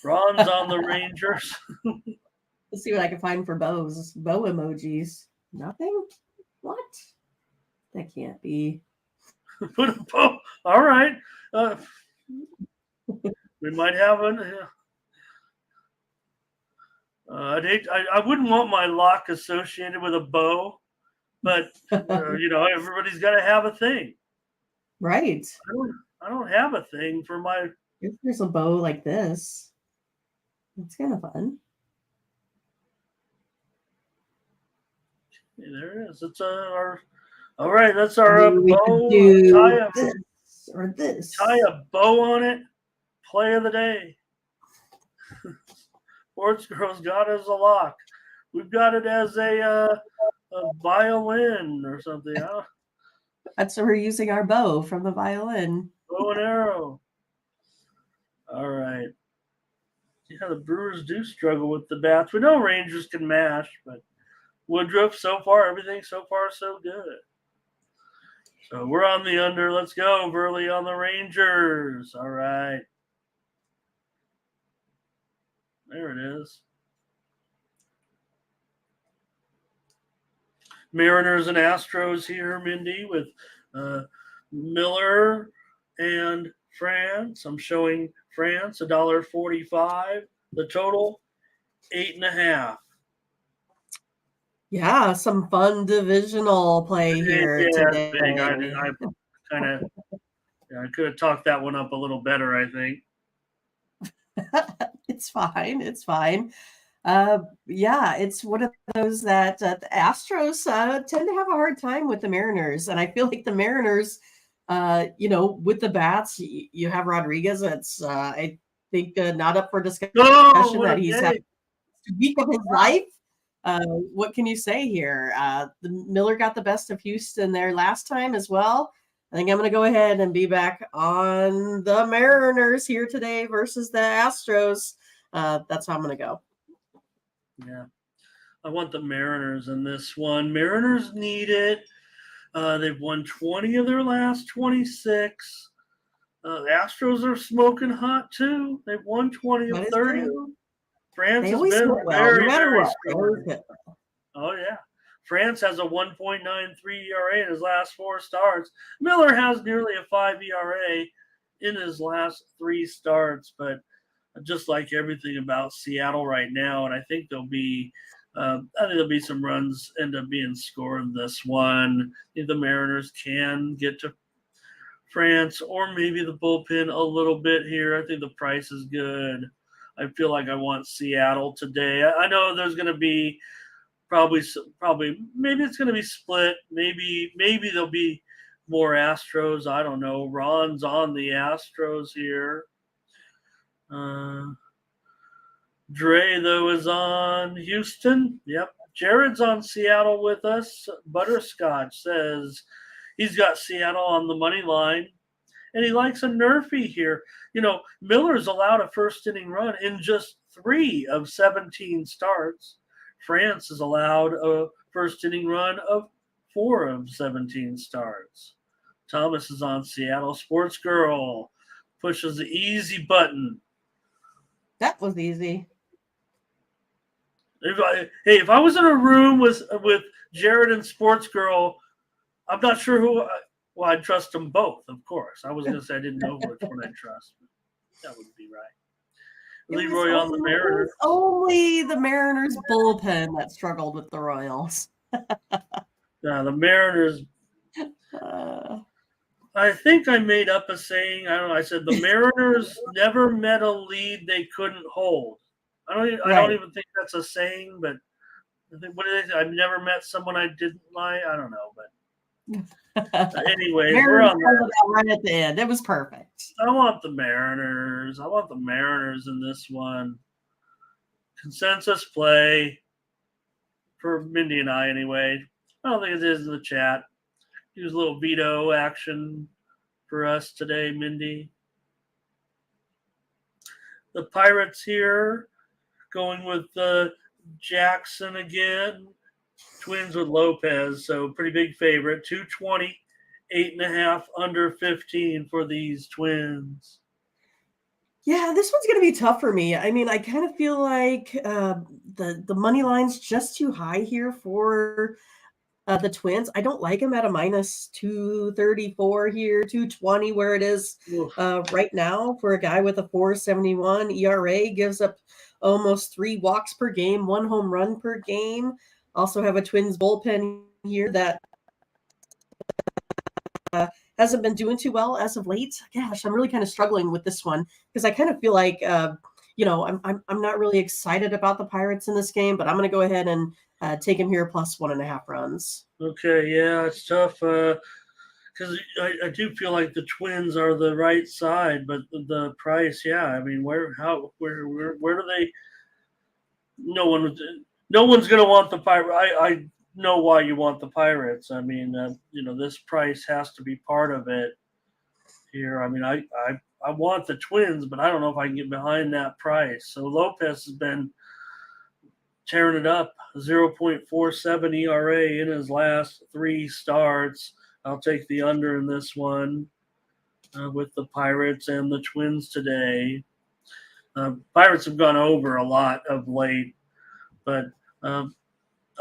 B: Ron's on the Rangers.
A: Let's see what I can find for bows. Bow emojis. Nothing? What? That can't be.
B: Put a bow. All right. We might have an. I wouldn't want my lock associated with a bow, but everybody's got to have a thing.
A: Right.
B: I don't have a thing for my.
A: If there's a bow like this, it's kind of fun.
B: Okay, there it is. It's our. All right, that's our bow. Tie a bow on it. Play of the day. Sports Girls got it as a lock. We've got it as a violin or something. Huh?
A: That's where we're using our bow from the violin.
B: Bow and arrow. All right. Yeah, the Brewers do struggle with the bats. We know Rangers can mash, but Woodruff, so far, everything so far so good. So we're on the under. Let's go. Burley on the Rangers. All right. There it is. Mariners and Astros here, Mindy, with Miller and France. I'm showing France $1.45. The total 8.5.
A: Yeah, some fun divisional play here today.
B: Big. I could have talked that one up a little better, I think.
A: It's fine. It's fine. Yeah, it's one of those that the Astros tend to have a hard time with the Mariners. And I feel like the Mariners, with the bats, you have Rodriguez. That's, I think, not up for discussion that he's had the week of his life. What can you say here? The Miller got the best of Houston there last time as well. I think I'm going to go ahead and be back on the Mariners here today versus the Astros. That's how I'm going to go.
B: Yeah. I want the Mariners in this one. Mariners need it. They've won 20 of their last 26. Astros are smoking hot, too. They've won 20 of 30.
A: True.
B: France has been very strong. Oh, yeah. France has a 1.93 ERA in his last 4 starts. Miller has nearly a 5 ERA in his last 3 starts, but just like everything about Seattle right now, and I think there'll be some runs end up being scored this one. I think the Mariners can get to France or maybe the bullpen a little bit here. I think the price is good. I feel like I want Seattle today. I know there's going to be probably maybe it's going to be split. Maybe there'll be more Astros. I don't know. Ron's on the Astros here. Dre, though, is on Houston. Yep. Jared's on Seattle with us. Butterscotch says he's got Seattle on the money line, and he likes a Nerfy here. Miller's allowed a first-inning run in just 3 of 17 starts. France has allowed a first-inning run of 4 of 17 starts. Thomas is on Seattle. Sports Girl pushes the easy button.
A: That was easy.
B: If I was in a room with Jared and Sports Girl, I'm not sure who. Well, I'd trust them both, of course. I was going to say I didn't know which one I'd trust. But that would be right. Leroy on the Mariners.
A: It was only the Mariners bullpen that struggled with the Royals.
B: The Mariners. I think I made up a saying. I don't know. I said the Mariners never met a lead they couldn't hold. I don't even think that's a saying, but I think what is it? I've never met someone I didn't like. I don't know, but anyway, we're on that
A: right at the end. It was perfect.
B: I want the Mariners. I want the Mariners in this one. Consensus play. for Mindy and I anyway. I don't think it is in the chat. Use a little veto action for us today, Mindy. The Pirates here going with Jackson again. Twins with Lopez, so pretty big favorite. 220, 8.5 under 15 for these Twins.
A: Yeah, this one's going to be tough for me. I mean, I kind of feel like the money line's just too high here for the Twins. I don't like them at a minus 234 here, 220 where it is right now for a guy with a 4.71 ERA. Gives up almost 3 walks per game, 1 home run per game. Also have a Twins bullpen here that hasn't been doing too well as of late. Gosh, I'm really kind of struggling with this one because I kind of feel like I'm not really excited about the Pirates in this game, but I'm going to go ahead and take him here plus 1.5 runs.
B: Okay, yeah, it's tough because I do feel like the Twins are the right side, but the price, yeah. I mean, where do they? No one's going to want the Pirates. I know why you want the Pirates. I mean, this price has to be part of it here. I mean, I want the Twins, but I don't know if I can get behind that price. So Lopez has been tearing it up, 0.47 ERA in his last 3 starts. I'll take the under in this one with the Pirates and the Twins today. Pirates have gone over a lot of late, but I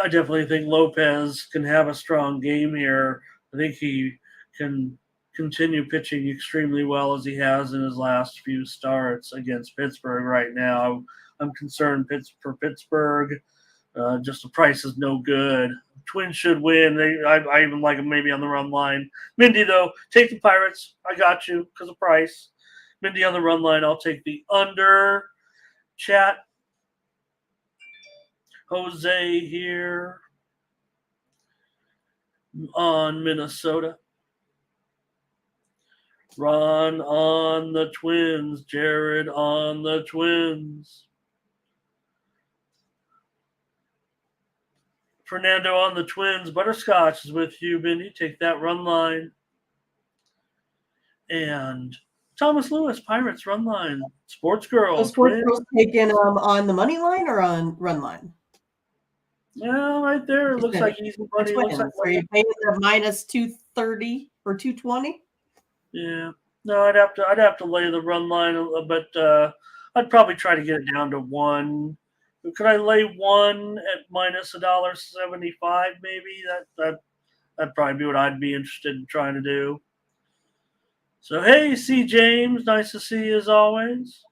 B: definitely think Lopez can have a strong game here. I think he can continue pitching extremely well as he has in his last few starts against Pittsburgh right now. I'm concerned for Pittsburgh. Just the price is no good. Twins should win. I even like them maybe on the run line. Mindy, though, take the Pirates. I got you because of price. Mindy on the run line. I'll take the under. Chat. Jose here on Minnesota. Ron on the Twins. Jared on the Twins. Fernando on the Twins. Butterscotch is with you, Mindy. Take that run line. And Thomas Lewis, Pirates run line. Sports Girl.
A: So Sports Girl's taking on the money line or on run line?
B: Yeah, right there. It looks like easy money. Looks like
A: are you paying the minus 230 or 220?
B: Yeah. No, I'd have to lay the run line, but I'd probably try to get it down to 1. Could I lay 1 at minus $1.75? Maybe that'd probably be what I'd be interested in trying to do. So hey, C. James, nice to see you as always.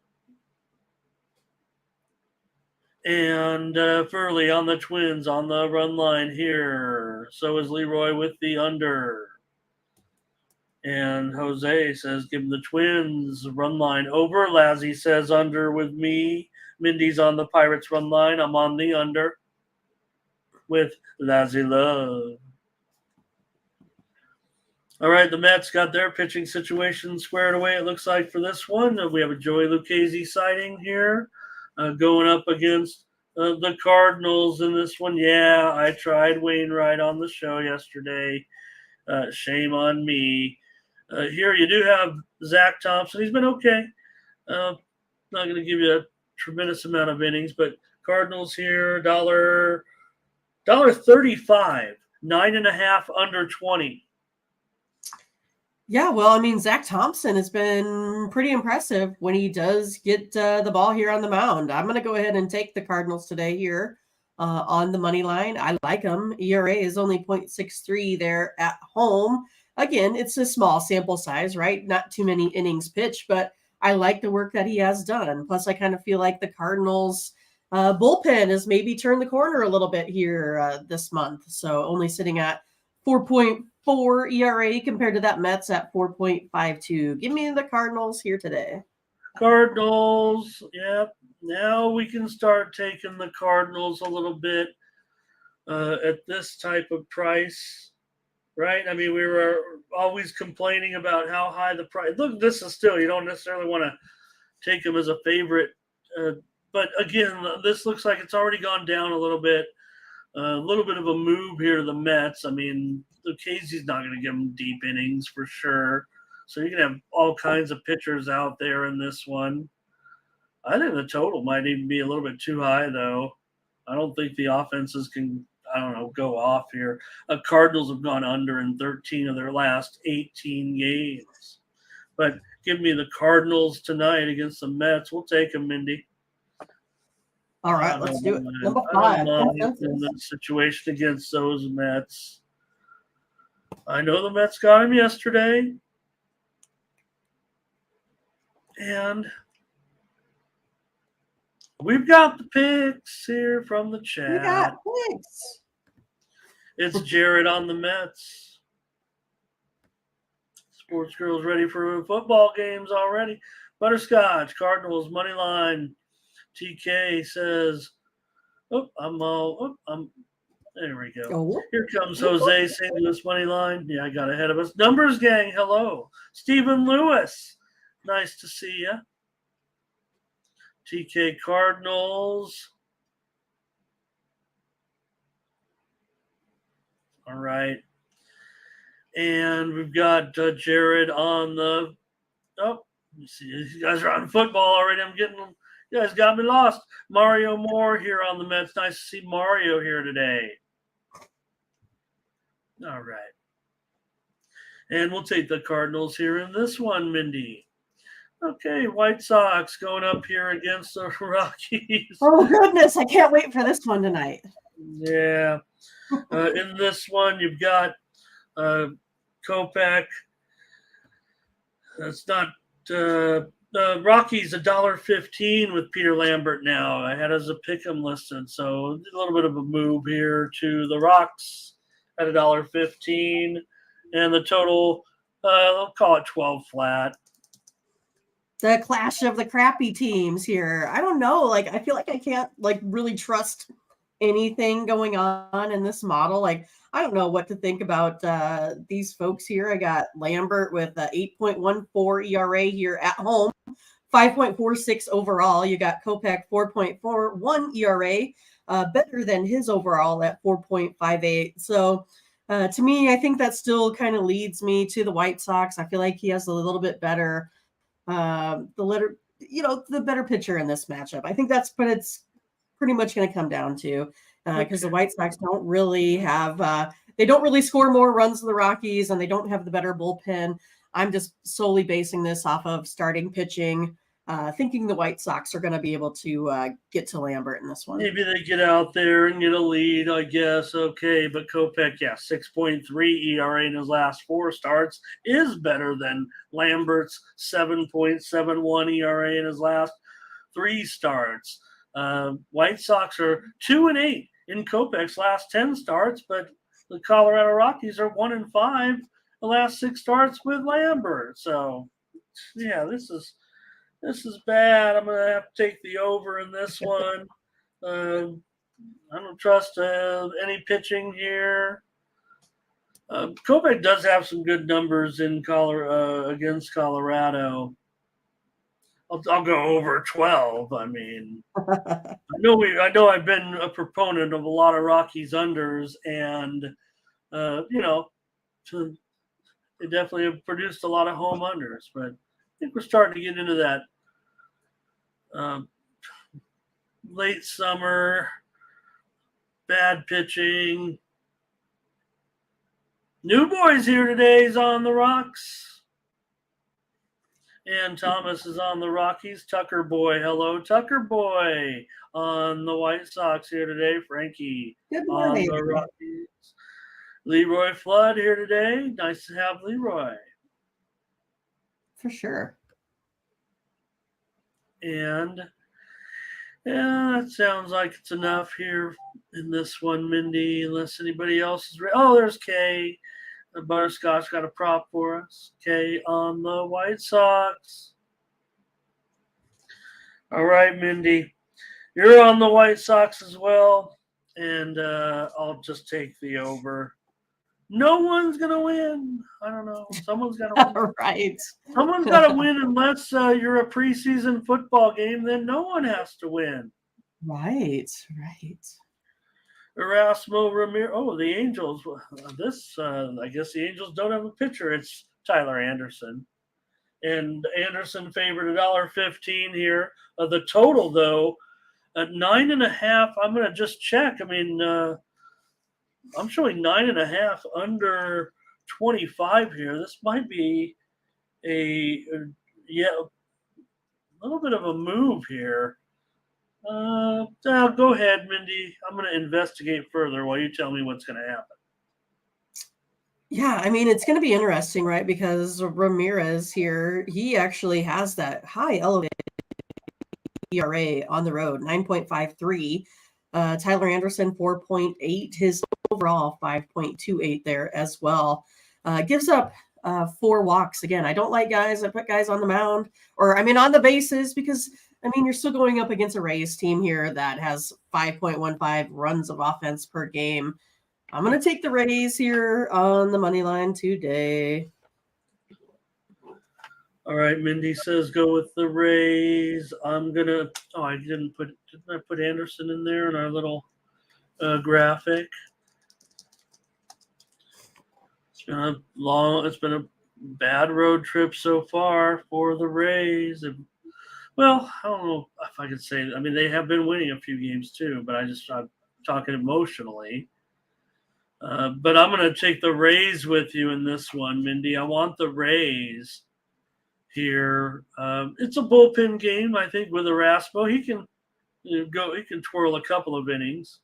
B: And Furley on the Twins on the run line here. So is Leroy with the under. And Jose says, give him the Twins run line over. Lazzy says under with me. Mindy's on the Pirates run line. I'm on the under with Lazzy Love. All right, the Mets got their pitching situation squared away, it looks like, for this one. We have a Joey Lucchesi sighting here going up against the Cardinals in this one. Yeah, I tried Wainwright on the show yesterday. Shame on me. Here you do have Zach Thompson. He's been okay. Not going to give you a tremendous amount of innings, but Cardinals here, $1.35, 9.5 under 20.
A: Yeah, well, I mean, Zach Thompson has been pretty impressive when he does get the ball here on the mound. I'm going to go ahead and take the Cardinals today here on the money line. I like him. ERA is only 0.63 there at home. Again, it's a small sample size, right? Not too many innings pitched, but I like the work that he has done. Plus, I kind of feel like the Cardinals bullpen has maybe turned the corner a little bit here this month. So only sitting at 4.4 ERA compared to that Mets at 4.52. Give me the Cardinals here today.
B: Cardinals, yep. Now we can start taking the Cardinals a little bit at this type of price, right? I mean, we were always complaining about how high the price. Look, this is still, you don't necessarily want to take them as a favorite. But again, this looks like it's already gone down a little bit. A little bit of a move here to the Mets. I mean, Casey's not going to give them deep innings for sure. So you can have all kinds of pitchers out there in this one. I think the total might even be a little bit too high, though. I don't think the offenses can, go off here. Cardinals have gone under in 13 of their last 18 games. But give me the Cardinals tonight against the Mets. We'll take them, Mindy.
A: All right, let's do it. Number
B: I
A: 5.
B: don't mind in this situation against those Mets. I know the Mets got him yesterday. And we've got the picks here from the chat.
A: We got picks.
B: It's Jared on the Mets. Sports Girls ready for football games already. Butterscotch, Cardinals, money line. TK says, there we go.
A: Oh.
B: Here comes Jose, St. Louis money line. Yeah, I got ahead of us. Numbers gang, hello. Stephen Lewis, nice to see you. TK Cardinals. All right. And we've got Jared on the. Oh, let me see. You guys are on football already. You guys got me lost. Mario Moore here on the Mets. Nice to see Mario here today. All right. And we'll take the Cardinals here in this one, Mindy. Okay, White Sox going up here against the Rockies.
A: Oh, goodness. I can't wait for this one tonight.
B: Yeah. In this one, you've got Kopech. That's not Rockies $1.15 with Peter Lambert now. I had as a pick'em listed, so a little bit of a move here to the Rocks at $1.15, and the total, I'll call it 12 flat.
A: The clash of the crappy teams here. I don't know. I feel like I can't really trust anything going on in this model. I don't know what to think about these folks here. I got Lambert with 8.14 ERA here at home, 5.46 overall. You got Kopech 4.41 ERA, better than his overall at 4.58. So to me, I think that still kind of leads me to the White Sox. I feel like he has a little bit better, the better pitcher in this matchup. I think but it's pretty much going to come down to because the White Sox don't really have they don't really score more runs than the Rockies, and they don't have the better bullpen. I'm just solely basing this off of starting pitching, thinking the White Sox are going to be able to get to Lambert in this one.
B: Maybe they get out there and get a lead, I guess. Okay, but Kopech, 6.3 ERA in his last 4 starts is better than Lambert's 7.71 ERA in his last 3 starts. White Sox are 2-8 in Kopech's last 10 starts, but the Colorado Rockies are 1-5 the last 6 starts with Lambert. So, yeah, this is bad. I'm gonna have to take the over in this one. I don't trust any pitching here. Kopech does have some good numbers in against Colorado. I'll go over 12. I mean, I know I've been a proponent of a lot of Rockies unders, and they definitely have produced a lot of home unders. But I think we're starting to get into that late summer, bad pitching. New Boy's here today. He's on the Rocks. And Thomas is on the Rockies. Tucker Boy, hello, Tucker Boy on the White Sox here today. Frankie
A: Good morning.
B: On the Rockies. Leroy Flood here today. Nice to have Leroy.
A: For sure.
B: And that sounds like it's enough here in this one, Mindy, unless anybody else is ready. Oh, there's Kay. The Butterscotch got a prop for us. Kay on the White Sox. All right, Mindy. You're on the White Sox as well. And I'll just take the over. No one's going to win. I don't know. Someone's got to win.
A: Right.
B: Someone's got to win unless you're a preseason football game. Then no one has to win.
A: Right.
B: Erasmo Ramirez. Oh, the Angels. I guess the Angels don't have a pitcher. It's Tyler Anderson. And Anderson favored $1.15 here. The total, though, at 9.5. I'm going to just check. I mean, I'm showing 9.5 under 25 here. This might be a little bit of a move here. Go ahead, Mindy. I'm going to investigate further while you tell me what's going to happen.
A: Yeah, I mean, it's going to be interesting, right? Because Ramirez here, he actually has that high elevated ERA on the road, 9.53. Tyler Anderson, 4.8. His overall 5.28 there as well. Gives up 4 walks. Again, I don't like guys that put guys on the mound on the bases because, you're still going up against a Rays team here that has 5.15 runs of offense per game. I'm going to take the Rays here on the money line today.
B: All right, Mindy says go with the Rays. I'm going to – didn't I put Anderson in there in our little graphic? It's been a bad road trip so far for the Rays. Well, I don't know if I could say – they have been winning a few games too, but I'm talking emotionally. But I'm going to take the Rays with you in this one, Mindy. I want the Rays here. It's a bullpen game, I think, with Erasmo. He can He can twirl a couple of innings.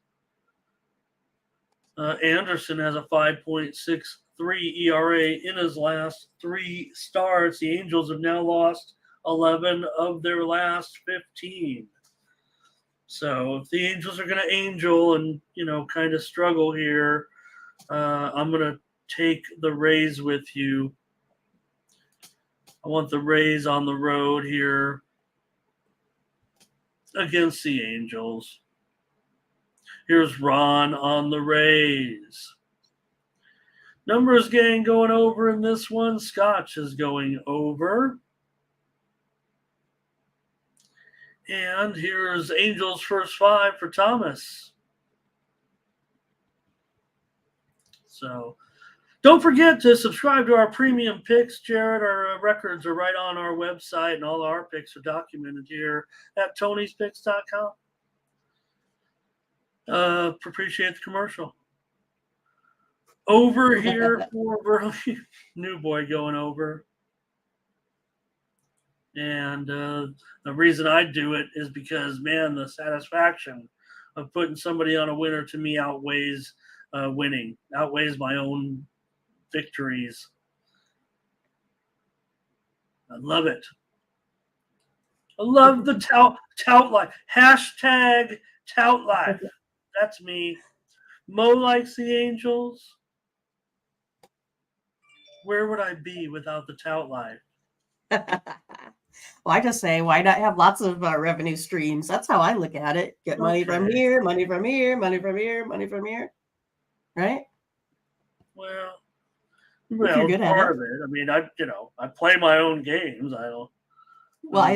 B: Anderson has a 5.63 ERA in his last 3 starts. The Angels have now lost 11 of their last 15. So if the Angels are going to angel and, kind of struggle here, I'm going to take the Rays with you. I want the Rays on the road here against the Angels. Here's Ron on the Rays. Numbers gang going over in this one. Scotch is going over. And here's Angels first 5 for Thomas. So don't forget to subscribe to our premium picks, Jared. Our records are right on our website, and all our picks are documented here at Tony'sPicks.com. Appreciate the commercial. Over here for Burley. New boy going over. And the reason I do it is because, man, the satisfaction of putting somebody on a winner to me outweighs winning, outweighs my own victories. I love it. I love the tout life. Hashtag tout life. That's me. Mo likes the Angels. Where would I be without the tout life?
A: Well, I just say, why not have lots of revenue streams? That's how I look at it. Get money from here, money from here, money from here, money from here. Right?
B: Well,
A: you're good
B: part of it. I play my own games.
A: I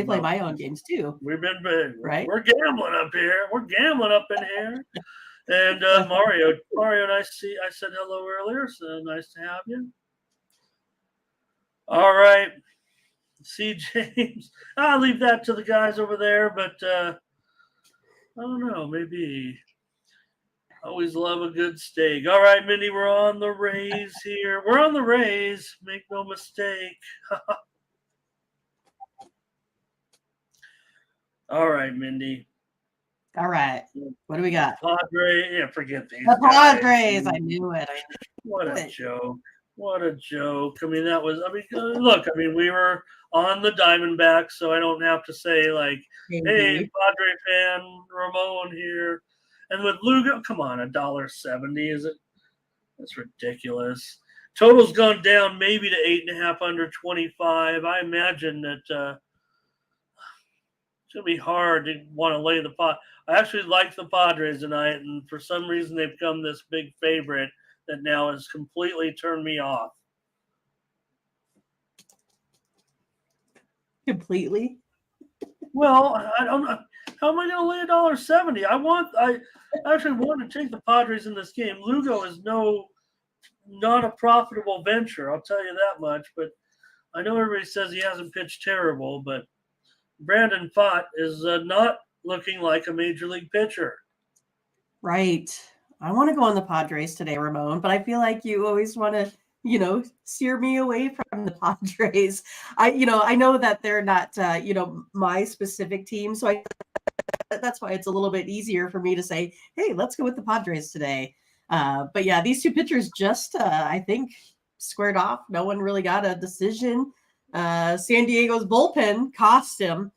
A: play my own games too.
B: We've been big.
A: Right?
B: We're gambling up here. We're gambling up in here. And Mario, I said hello earlier, so nice to have you. All right. See, James, I'll leave that to the guys over there, but I don't know, maybe. Always love a good steak. All right, Mindy, we're on the Rays here. We're on the Rays. Make no mistake. All right, Mindy.
A: All right. What do we got?
B: Forget these.
A: The Padres. I knew it.
B: What a joke. What a joke. Look, we were on the Diamondbacks, so I don't have to say, hey, Padre fan, Ramon here. And with Lugo, come on, $1.70, is it? That's ridiculous. Total's gone down maybe to 8.5 under 25. I imagine that it's going to be hard to want to lay the pot. I actually like the Padres tonight, and for some reason they've become this big favorite that now has completely turned me off.
A: Completely?
B: Well, I don't know. How am I going to lay $1.70? I actually want to take the Padres in this game. Lugo is not a profitable venture. I'll tell you that much. But I know everybody says he hasn't pitched terrible, but Brandon Pfaadt is not looking like a major league pitcher.
A: Right. I want to go on the Padres today, Ramon, but I feel like you always want to, steer me away from the Padres. I know that they're not, my specific team. So that's why it's a little bit easier for me to say, hey, let's go with the Padres today. But yeah, these two pitchers just, I think, squared off. No one really got a decision. San Diego's bullpen cost him.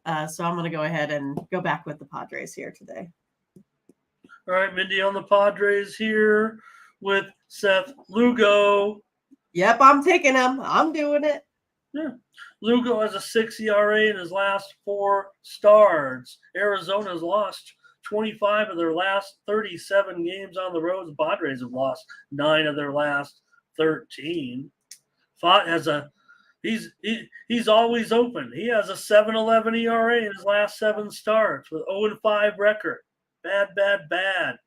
A: So I'm going to go ahead and go back with the Padres here today.
B: All right, Mindy on the Padres here with Seth Lugo.
A: Yep, I'm taking him. I'm doing it.
B: Yeah. Lugo has a 6 ERA in his last 4 starts. Arizona's lost 25 of their last 37 games on the road. The Padres have lost 9 of their last 13. Pfaadt has he's always open. He has a 7.11 ERA in his last 7 starts with 0-5 record. Bad.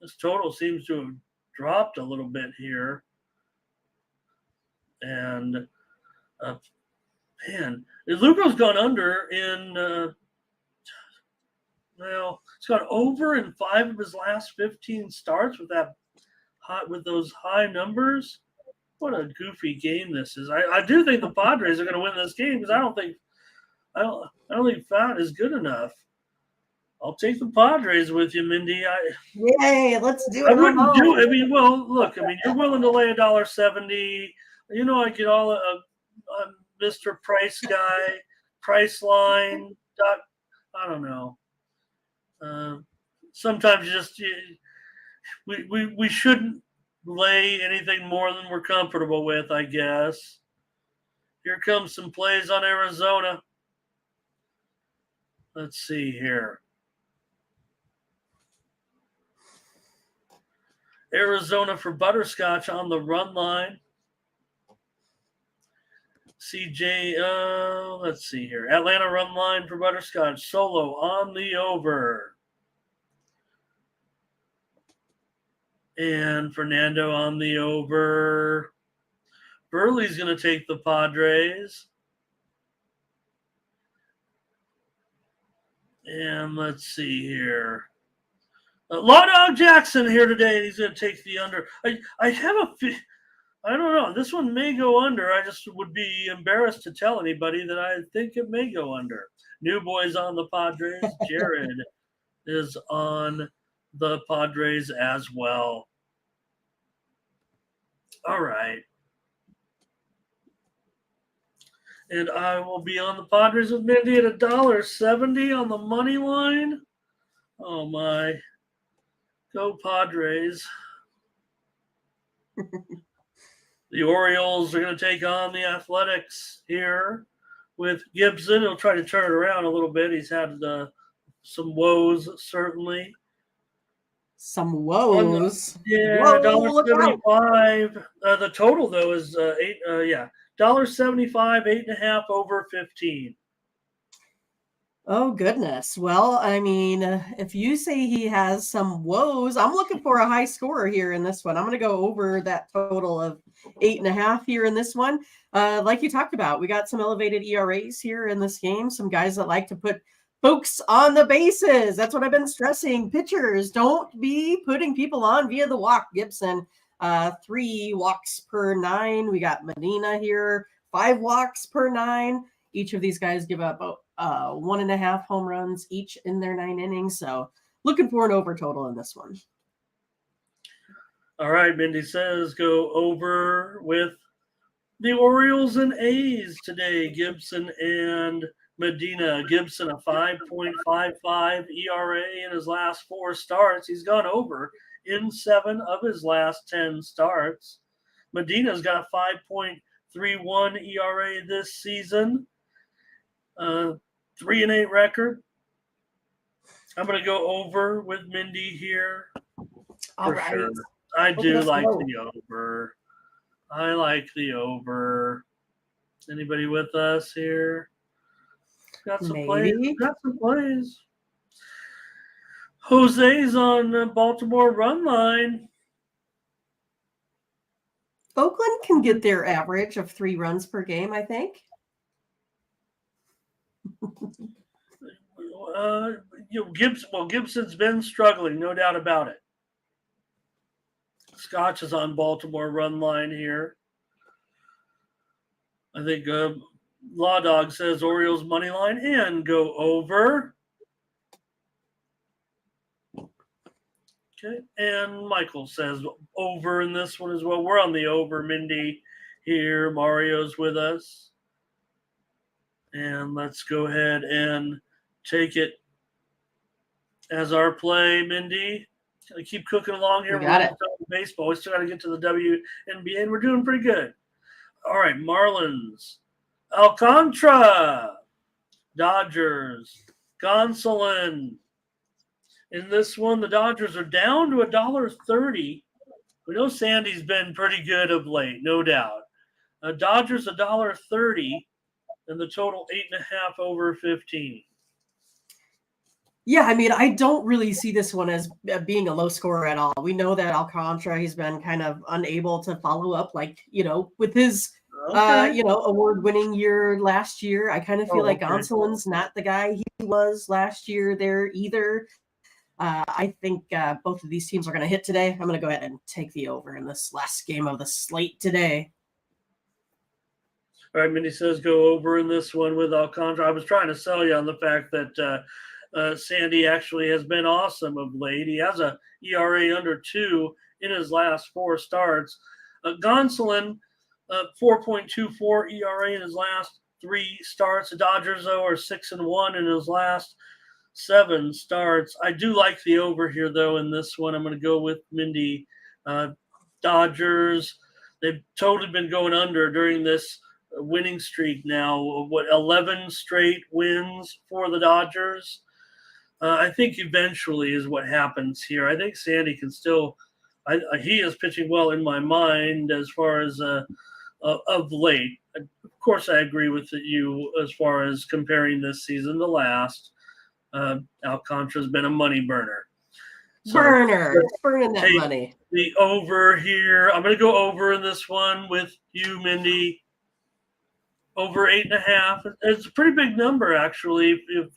B: This total seems to have dropped a little bit here. And, Lugo's gone under in, it's gone over in 5 of his last 15 starts with those high numbers. What a goofy game this is. I do think the Padres are going to win this game because I don't think Pfaadt is good enough. I'll take the Padres with you, Mindy.
A: Yay, let's do it.
B: I wouldn't do it. I mean, well, look, you're willing to lay $1.70. I get all I'm Mr. Price guy, Priceline. I don't know. Sometimes we shouldn't lay anything more than we're comfortable with, I guess. Here comes some plays on Arizona. Let's see here. Arizona for Butterscotch on the run line. CJ, let's see here. Atlanta run line for Butterscotch. Solo on the over. And Fernando on the over. Burley's going to take the Padres. And let's see here. Law Dog Jackson here today, and he's going to take the under. I have I don't know. This one may go under. I just would be embarrassed to tell anybody that I think it may go under. New boys on the Padres. Jared is on the Padres as well. All right. And I will be on the Padres with Mindy at $1.70 on the money line. Oh, my. Go Padres. The Orioles are going to take on the Athletics here with Gibson. He'll try to turn it around a little bit. He's had some woes, certainly.
A: Some woes?
B: Yeah, $1.75. The total, though, is $1.75, 8.5 over 15.
A: Oh, goodness. Well, if you say he has some woes, I'm looking for a high scorer here in this one. I'm going to go over that total of 8.5 here in this one. Like you talked about, we got some elevated ERAs here in this game. Some guys that like to put folks on the bases. That's what I've been stressing. Pitchers, don't be putting people on via the walk. Gibson, 3 walks per 9. We got Medina here, 5 walks per 9. Each of these guys give up 1.5 home runs each in their 9 innings. So looking for an over total in this one.
B: All right, Mindy says go over with the Orioles and A's today. Gibson and Medina. Gibson a 5.55 ERA in his last 4 starts. He's gone over in 7 of his last 10 starts. Medina's got a 5.31 ERA this season. 3-8 record. I'm going to go over with Mindy here.
A: All right.
B: Sure. I do like the over. I like the over. Anybody with us here? Got some plays.
A: Maybe.
B: Got some plays. Jose's on Baltimore run line.
A: Oakland can get their average of 3 runs per game, I think.
B: Gibson's been struggling, no doubt about it. Scotch is on Baltimore run line here. I think Law Dog says Orioles money line and go over. Okay, and Michael says over in this one as well. We're on the over, Mindy here. Mario's with us. And let's go ahead and take it as our play, Mindy. I keep cooking along here.
A: We got it.
B: Baseball. We still got to get to the WNBA, and we're doing pretty good. All right, Marlins, Alcantara, Dodgers, Gonsolin. In this one, the Dodgers are down to $1.30. We know Sandy's been pretty good of late, no doubt. Dodgers $1.30, and the total 8.5 over 15.
A: Yeah, I mean, I don't really see this one as being a low scorer at all. We know that Alcantara, he's been kind of unable to follow up, with his, award-winning year last year. I kind of feel like Gonsolin's not the guy he was last year there either. I think both of these teams are going to hit today. I'm going to go ahead and take the over in this last game of the slate today.
B: All right, Mindy says go over in this one with Alcantara. I was trying to sell you on the fact that Sandy actually has been awesome of late. He has a ERA under 2 in his last 4 starts. Gonsolin, 4.24 ERA in his last 3 starts. The Dodgers, though, are 6-1 in his last 7 starts. I do like the over here, though, in this one. I'm going to go with Mindy. Dodgers, they've totally been going under during this winning streak now. 11 straight wins for the Dodgers? I think eventually is what happens here. I think Sandy can still he is pitching well in my mind as far as of late. Of course, I agree with you as far as comparing this season to last. Alcantara's been a money burner.
A: Burning that money.
B: The over here. I'm going to go over in this one with you, Mindy. Over 8.5. It's a pretty big number, actually. Let's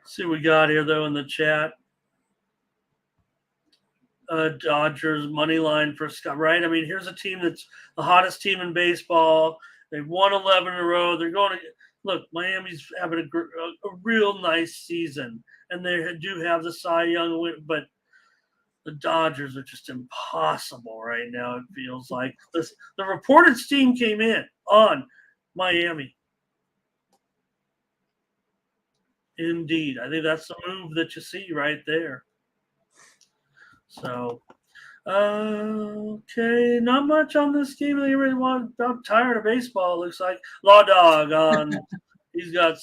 B: see what we got here, though, in the chat. Dodgers money line for Scott, right? I mean, here's a team that's the hottest team in baseball. They've won 11 in a row. They're going to look. Miami's having a real nice season, and they do have the Cy Young win, but the Dodgers are just impossible right now. It feels like the reported steam came in on Miami. Indeed, I think that's the move that you see right there. So, okay, not much on this game. They really want. I'm tired of baseball. It looks like Law Dog on. He's got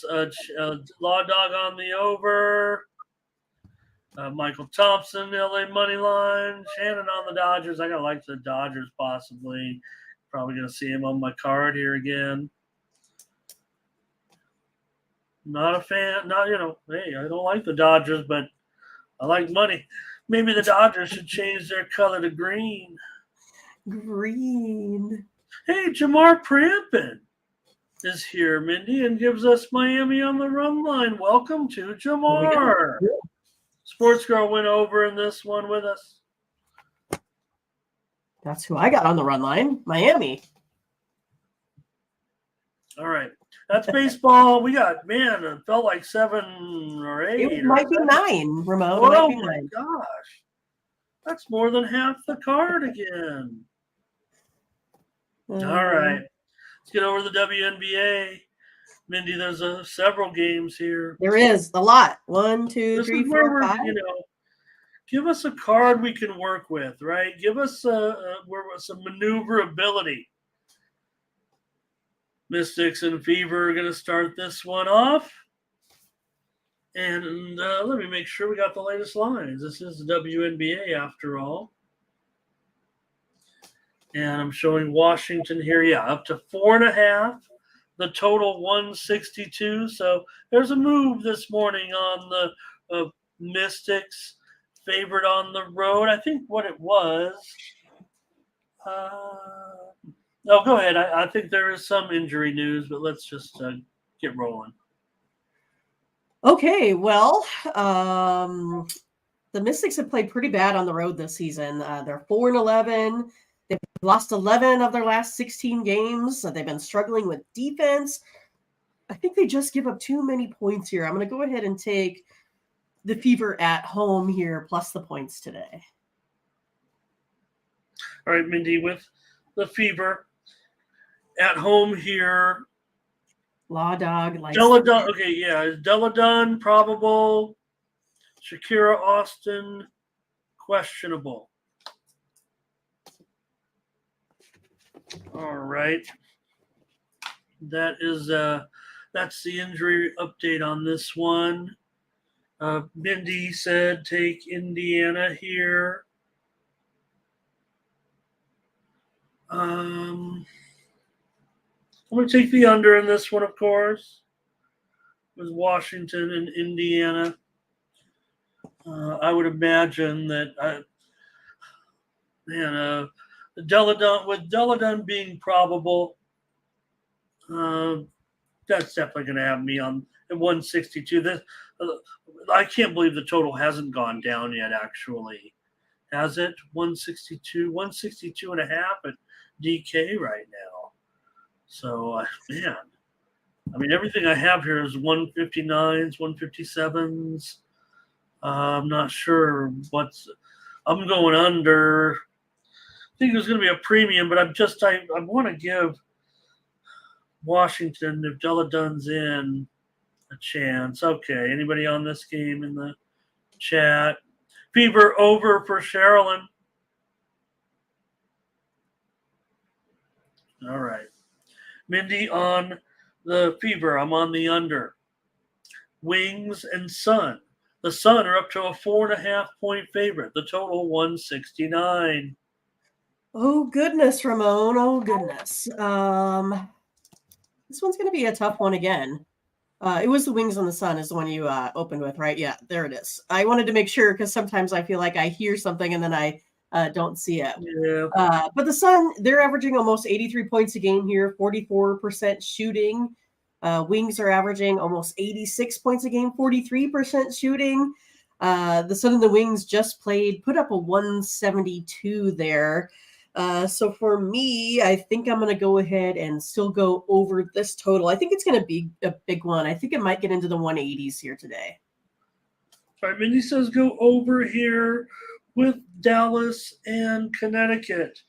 B: Law Dog on the over. Michael Thompson, LA money line. Shannon on the Dodgers. I gotta like the Dodgers possibly. Probably gonna see him on my card here again. Not a fan. Hey, I don't like the Dodgers, but I like money. Maybe the Dodgers should change their color to green.
A: Green.
B: Hey, Jamar Prampin is here, Mindy, and gives us Miami on the run line. Welcome to Jamar. Sports Girl went over in this one with us.
A: That's who I got on the run line. Miami.
B: All right. That's baseball. We got, it felt like 7 or 8.
A: It might be 9, Ramon.
B: Oh, my gosh. That's more than half the card again. All right. Let's get over to the WNBA. Mindy, there's several games here.
A: There is a lot. 1, 2, 3, 4, 5.
B: Give us a card we can work with, right? Give us some maneuverability. Mystics and Fever are going to start this one off. And let me make sure we got the latest lines. This is the WNBA after all. And I'm showing Washington here. Yeah, up to 4.5 The total 162. So there's a move this morning on the Mystics favorite on the road. I think what it was. No, go ahead. I think there is some injury news, but let's just get rolling.
A: Okay, well, the Mystics have played pretty bad on the road this season. They're 4-11. They've lost 11 of their last 16 games. They've been struggling with defense. I think they just give up too many points here. I'm going to go ahead and take the Fever at home here, plus the points today.
B: All right, Mindy, with the Fever at home here.
A: Law Dog likes
B: Deladon. Okay, yeah. Is Deladon probable? Shakira Austin questionable. All right. That's the injury update on this one. Mindy said take Indiana here. I'm going to take the under in this one, of course, with Washington and Indiana. I would imagine that, Deladon being probable, that's definitely going to have me on at 162. I can't believe the total hasn't gone down yet, actually. Has it? 162 and a half at DK right now. So, man. I mean, everything I have here is 159s, 157s. I'm not sure I'm going under. I think there's going to be a premium, but I want to give Washington, if Deladon's in, a chance. Okay, anybody on this game in the chat? Fever over for Sherilyn. All right. Mindy on the Fever. I'm on the under. Wings and Sun. The Sun are up to a 4.5-point favorite. The total 169.
A: Oh, goodness, Ramon. Oh, goodness. This one's going to be a tough one again. It was the Wings and the Sun is the one you opened with, right? Yeah, there it is. I wanted to make sure because sometimes I feel like I hear something and then I don't see it.
B: Yeah.
A: But the Sun, they're averaging almost 83 points a game here, 44% shooting. Wings are averaging almost 86 points a game, 43% shooting. The Sun and the Wings just put up a 172 there. So for me, I think I'm going to go ahead and still go over this total. I think it's going to be a big one. I think it might get into the 180s here today.
B: All right, Mindy says go over here with Dallas and Connecticut.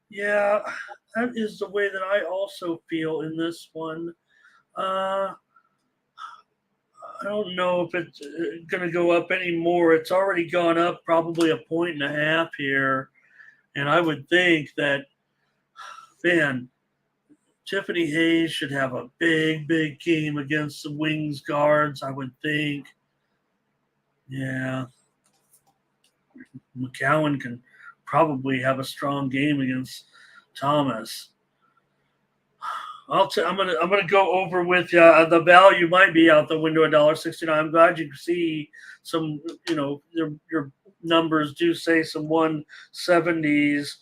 B: Yeah, that is the way that I also feel in this one. I don't know if it's going to go up anymore. It's already gone up probably 1.5 points here. And I would think that, man, Tiffany Hayes should have a big, big game against the Wings guards, I would think. Yeah. McCowan can probably have a strong game against Thomas. I'm gonna go over with you. The value might be out the window, $1.69. I'm glad you see some. Your numbers do say some 170s.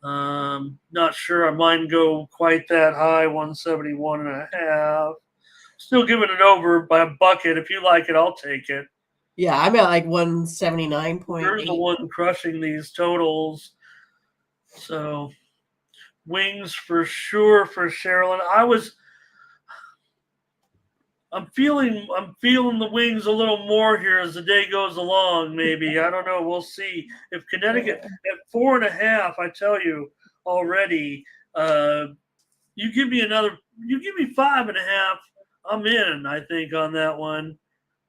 B: Not sure I might go quite that high, 171.5. Still giving it over by a bucket. If you like it, I'll take it.
A: Yeah, I'm at like 179.8.
B: You're the one crushing these totals. So Wings for sure for Sherilyn. I'm feeling the Wings a little more here as the day goes along. Maybe I don't know. We'll see. If Connecticut at 4.5, I tell you already. You give me 5.5. I'm in. I think on that one.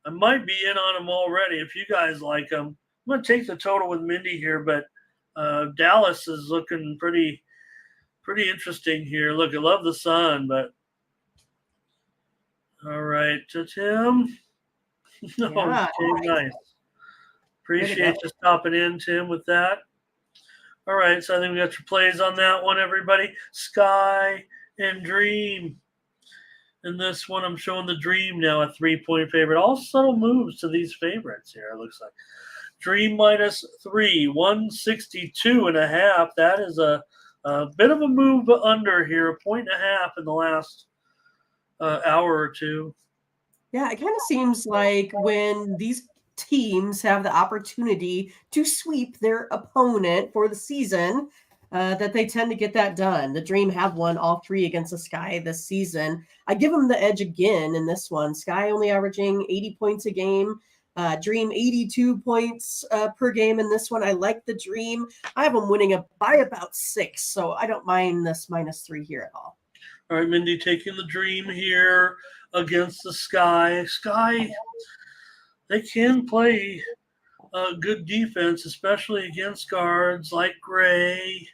B: I might be in on them already. If you guys like them, I'm going to take the total with Mindy here, but Dallas is looking pretty interesting here. Look, I love the Sun, but all right, to Tim. No,
A: Yeah,
B: okay, nice. Appreciate you stopping in, Tim, with that. All right, so I think we got your plays on that one, everybody. Sky and Dream. In this one, I'm showing the Dream now a 3-point favorite. All subtle moves to these favorites here, it looks like. Dream -3, 162.5. That is a bit of a move under here, a 1.5 in the last hour or two.
A: Yeah, it kind of seems like when these teams have the opportunity to sweep their opponent for the season, that they tend to get that done. The Dream have won all three against the Sky this season. I give them the edge again in this one. Sky only averaging 80 points a game. Dream 82 points per game in this one. I like the Dream. I have them winning by about 6, so I don't mind this -3 here at all.
B: All right, Mindy taking the Dream here against the Sky. Sky, they can play good defense, especially against guards like Gray,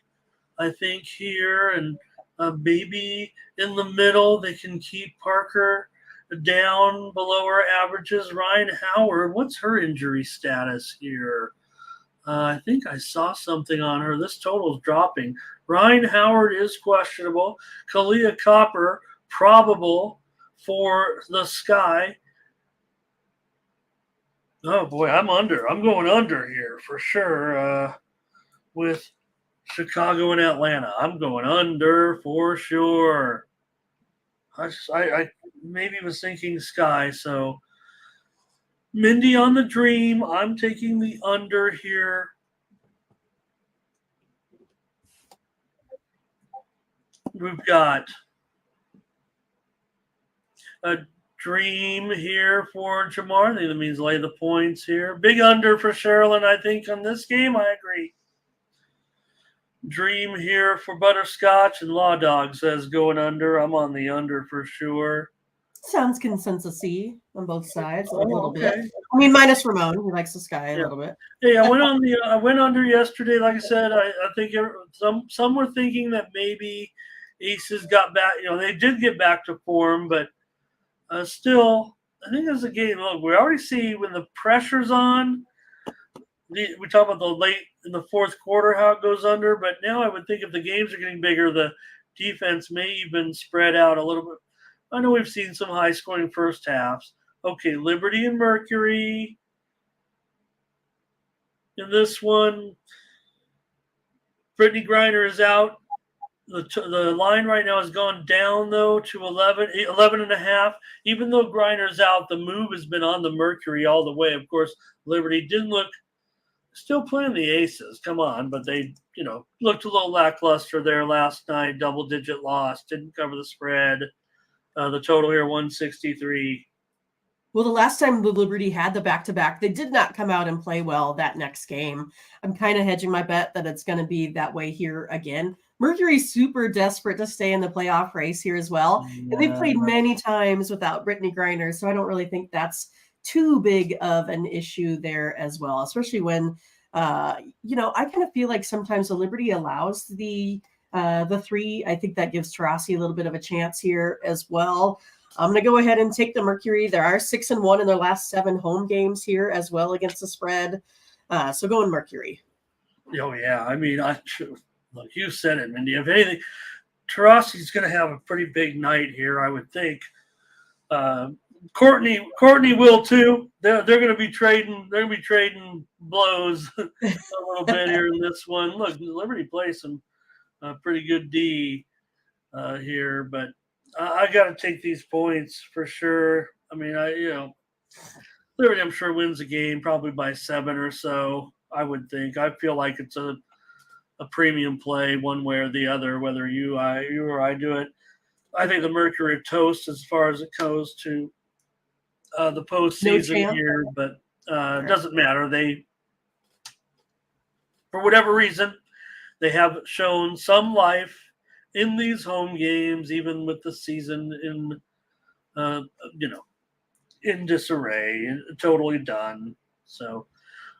B: I think, here. And maybe in the middle, they can keep Parker down below her averages. Ryan Howard, what's her injury status here? I think I saw something on her. This total is dropping. Ryan Howard is questionable. Kalia Copper, probable for the Sky. Oh, boy, I'm under. I'm going under here for sure with Chicago and Atlanta. I'm going under for sure. I maybe was thinking Sky, so Mindy on the Dream. I'm taking the under here. We've got a Dream here for Jamar. I think that means lay the points here. Big under for Sherilyn, I think, on this game. I agree. Dream here for Butterscotch, and Law Dog says going under. I'm on the under for sure.
A: Sounds consensus-y on both sides a little bit. I mean, minus Ramon, who likes the Sky a little bit.
B: Hey, I went under yesterday. Like I said, I think some were thinking that maybe Aces got back. They did get back to form, but still, I think it's a game. Look, we already see when the pressure's on. We talk about the late in the fourth quarter how it goes under, but now I would think if the games are getting bigger, the defense may even spread out a little bit. I know we've seen some high-scoring first halves. Okay, Liberty and Mercury. In this one, Brittany Griner is out. The line right now has gone down, though, to 11.5. Even though Griner's out, the move has been on the Mercury all the way. Of course, Liberty didn't look still playing the Aces. Come on, but they, looked a little lackluster there last night. Double-digit loss. Didn't cover the spread. The total here, 163.
A: Well, the last time the Liberty had the back-to-back, they did not come out and play well that next game. I'm kind of hedging my bet that it's going to be that way here again. Mercury's super desperate to stay in the playoff race here as well. And they've played many times without Brittany Griner, so I don't really think that's too big of an issue there as well, especially when, I kind of feel like sometimes the Liberty allows the three. I think that gives Taurasi a little bit of a chance here as well. I'm going to go ahead and take the Mercury. There are 6-1 in their last 7 home games here as well against the spread. So going Mercury.
B: Oh, yeah. I mean, look, you said it, Mindy. If anything, Taurasi's going to have a pretty big night here, I would think. Courtney will too. They're going to be trading. They're going to be trading blows a little bit here in this one. Look, Liberty plays some pretty good D here, but I got to take these points for sure. I mean, Liberty, I'm sure, wins the game probably by 7 or so. I would think. I feel like it's a premium play one way or the other, whether you or I do it. I think the Mercury are toast as far as it goes to the postseason here, but it doesn't matter. They, for whatever reason, they have shown some life in these home games, even with the season in disarray, totally done. So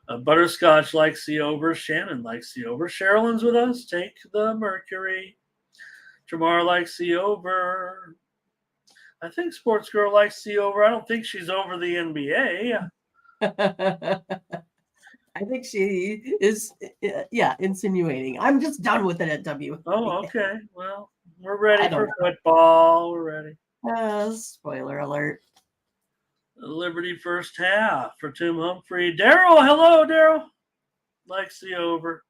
B: Butterscotch likes the over. Shannon likes the over. Sherilyn's with us. Take the Mercury. Jamar likes the over. I think Sports Girl likes the over. I don't think she's over the NBA.
A: I think she is, insinuating. I'm just done with it at WNBA.
B: Oh, okay. Well, we're ready for
A: know.
B: football. We're ready.
A: Spoiler alert.
B: Liberty first half for Tim Humphrey. Daryl, hello, Daryl. Likes the over.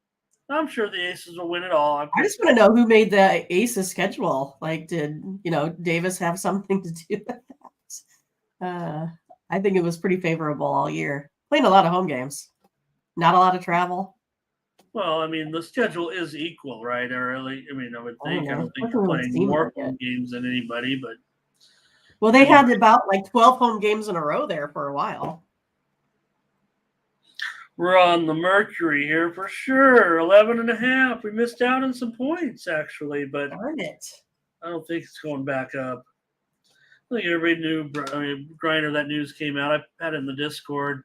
B: I'm sure the Aces will win it all.
A: I just want to know who made the Aces schedule. Like, did Davis have something to do with that? I think it was pretty favorable all year. Playing a lot of home games, not a lot of travel.
B: Well, I mean, the schedule is equal, right? I would think. I don't think they're playing more home games than anybody, but.
A: Well, they had about 12 home games in a row there for a while.
B: We're on the Mercury here for sure. 11.5. We missed out on some points, actually, but
A: darn it.
B: I don't think it's going back up. I think everybody knew. Griner, that news came out. I had it in the Discord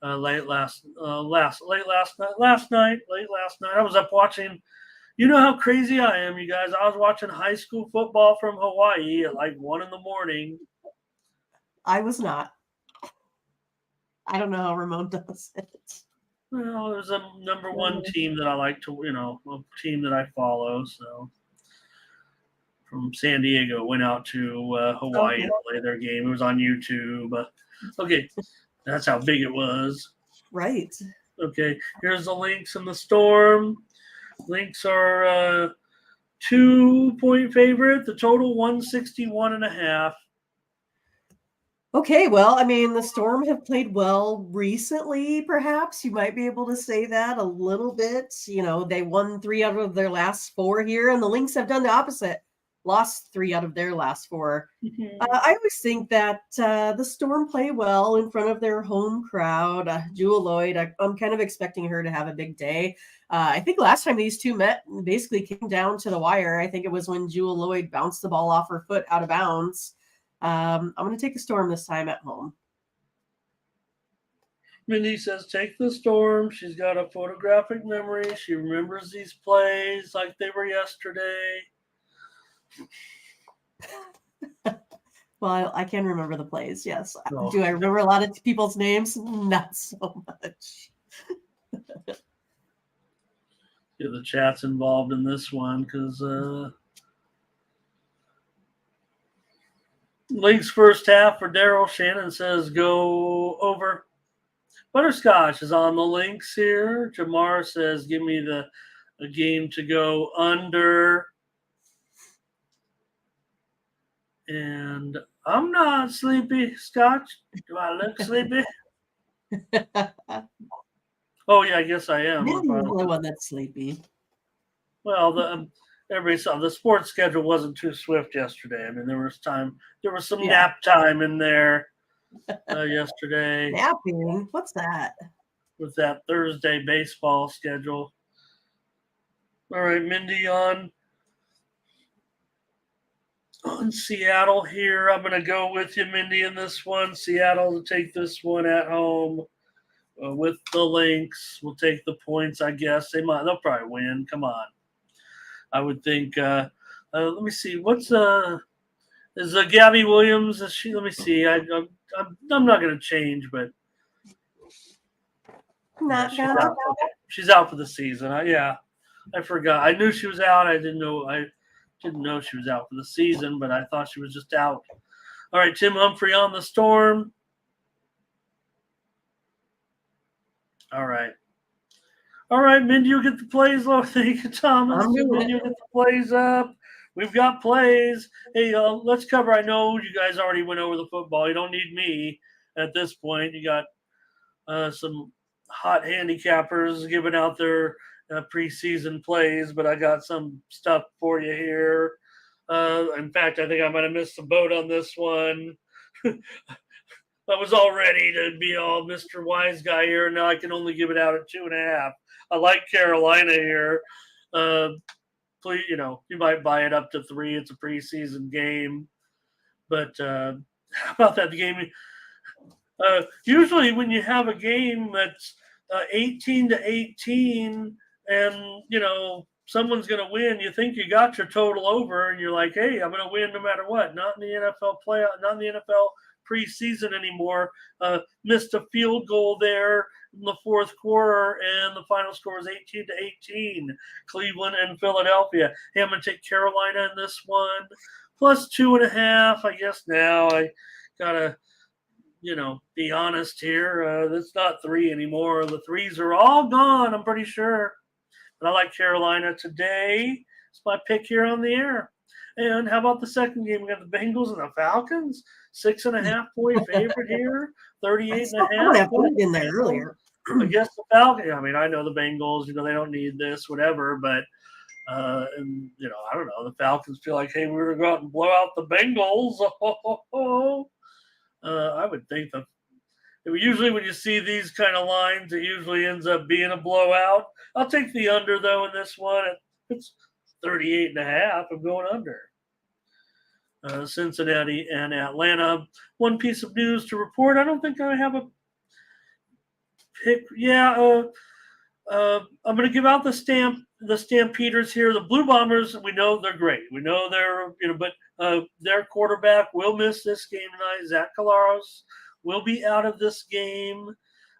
B: late last night. I was up watching. You know how crazy I am, you guys. I was watching high school football from Hawaii at 1 a.m.
A: I was not. I don't know how Ramon does it.
B: Well, there's a number one team that I like to, a team that I follow. So from San Diego, went out to Hawaii to play their game. It was on YouTube. Okay, that's how big it was.
A: Right.
B: Okay, here's the Lynx and the Storm. Lynx are 2-point favorite. The total 161.5.
A: Okay, well, I mean, the Storm have played well recently, perhaps. You might be able to say that a little bit. They won 3 out of their last 4 here, and the Lynx have done the opposite. Lost 3 out of their last 4.
B: Mm-hmm.
A: I always think that the Storm play well in front of their home crowd. Jewel Lloyd, I'm kind of expecting her to have a big day. I think last time these two met basically came down to the wire. I think it was when Jewel Lloyd bounced the ball off her foot out of bounds. I'm going to take the Storm this time at home.
B: Mindy says, take the Storm. She's got a photographic memory. She remembers these plays like they were yesterday.
A: Well, I can remember the plays, yes. Oh. Do I remember a lot of people's names? Not so much.
B: Yeah, the chat's involved in this one because Lynx first half for Daryl. Shannon says go over. Butterscotch is on the Lynx here. Jamar says give me a game to go under. And I'm not sleepy, Scotch. Do I look sleepy? Oh, yeah, I guess I am.
A: Mindy's the only one that's sleepy.
B: Well, everybody saw the sports schedule wasn't too swift yesterday. I mean, there was some nap time in there yesterday.
A: Napping? What's that?
B: With that Thursday baseball schedule. All right, Mindy on Seattle here. I'm going to go with you, Mindy, in this one. Seattle to take this one at home with the Lynx. We'll take the points, I guess. They'll probably win. Come on. I would think. Let me see. What's is Gabby Williams? Is she? Let me see. I'm not going to change, but she's out for the season. I forgot. I knew she was out. I didn't know she was out for the season, but I thought she was just out. All right, Tim Humphrey on the Storm. All right, Mindy, you'll get the plays. Lord, thank you, Thomas. Mindy, you'll get the plays up. We've got plays. Hey, let's cover. I know you guys already went over the football. You don't need me at this point. You got some hot handicappers giving out their preseason plays, but I got some stuff for you here. In fact, I think I might have missed the boat on this one. I was all ready to be all Mr. Wise Guy here, and now I can only give it out at 2.5. I like Carolina here. Please, you might buy it up to 3. It's a preseason game, but how about that game? Usually, when you have a game that's 18-18, and someone's going to win, you think you got your total over, and you're like, hey, I'm going to win no matter what. Not in the NFL playoff, not in the NFL preseason anymore. Missed a field goal there. in the fourth quarter, and the final score is 18-18. Cleveland and Philadelphia. Hey, I'm going to take Carolina in this one. Plus 2.5. I guess now I got to, be honest here. It's not 3 anymore. The 3s are all gone, I'm pretty sure. But I like Carolina today. It's my pick here on the air. And how about the second game? We got the Bengals and the Falcons. 6.5-point favorite here. 38.5.
A: I put it in there earlier.
B: I guess the Falcons. I mean, I know the Bengals. They don't need this, whatever. But I don't know. The Falcons feel like, hey, we're gonna go out and blow out the Bengals. I would think that usually when you see these kind of lines, it usually ends up being a blowout. I'll take the under though in this one. It's 38.5. I'm going under. Cincinnati and Atlanta. One piece of news to report. I don't think I have a pick. Yeah, I'm going to give out the Stampeders here. The Blue Bombers, we know they're great. We know they're, but their quarterback will miss this game tonight. Zach Collaros will be out of this game.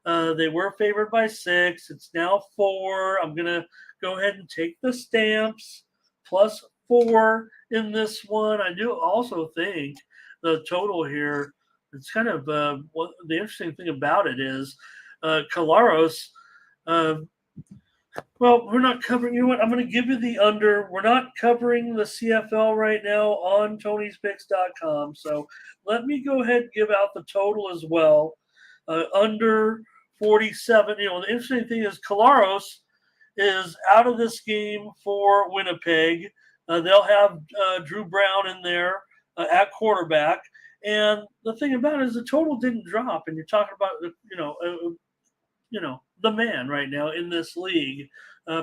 B: They were favored by 6. It's now 4. I'm going to go ahead and take the Stamps plus 4 in this one. I do also think the total here, it's kind of what the interesting thing about it is Collaros. Well, we're not covering. You know what? I'm going to give you the under. We're not covering the CFL right now on Tony'sPicks.com. So let me go ahead and give out the total as well. Under 47. The interesting thing is Collaros is out of this game for Winnipeg. They'll have Drew Brown in there at quarterback. And the thing about it is the total didn't drop. And you're talking about, the man right now in this league,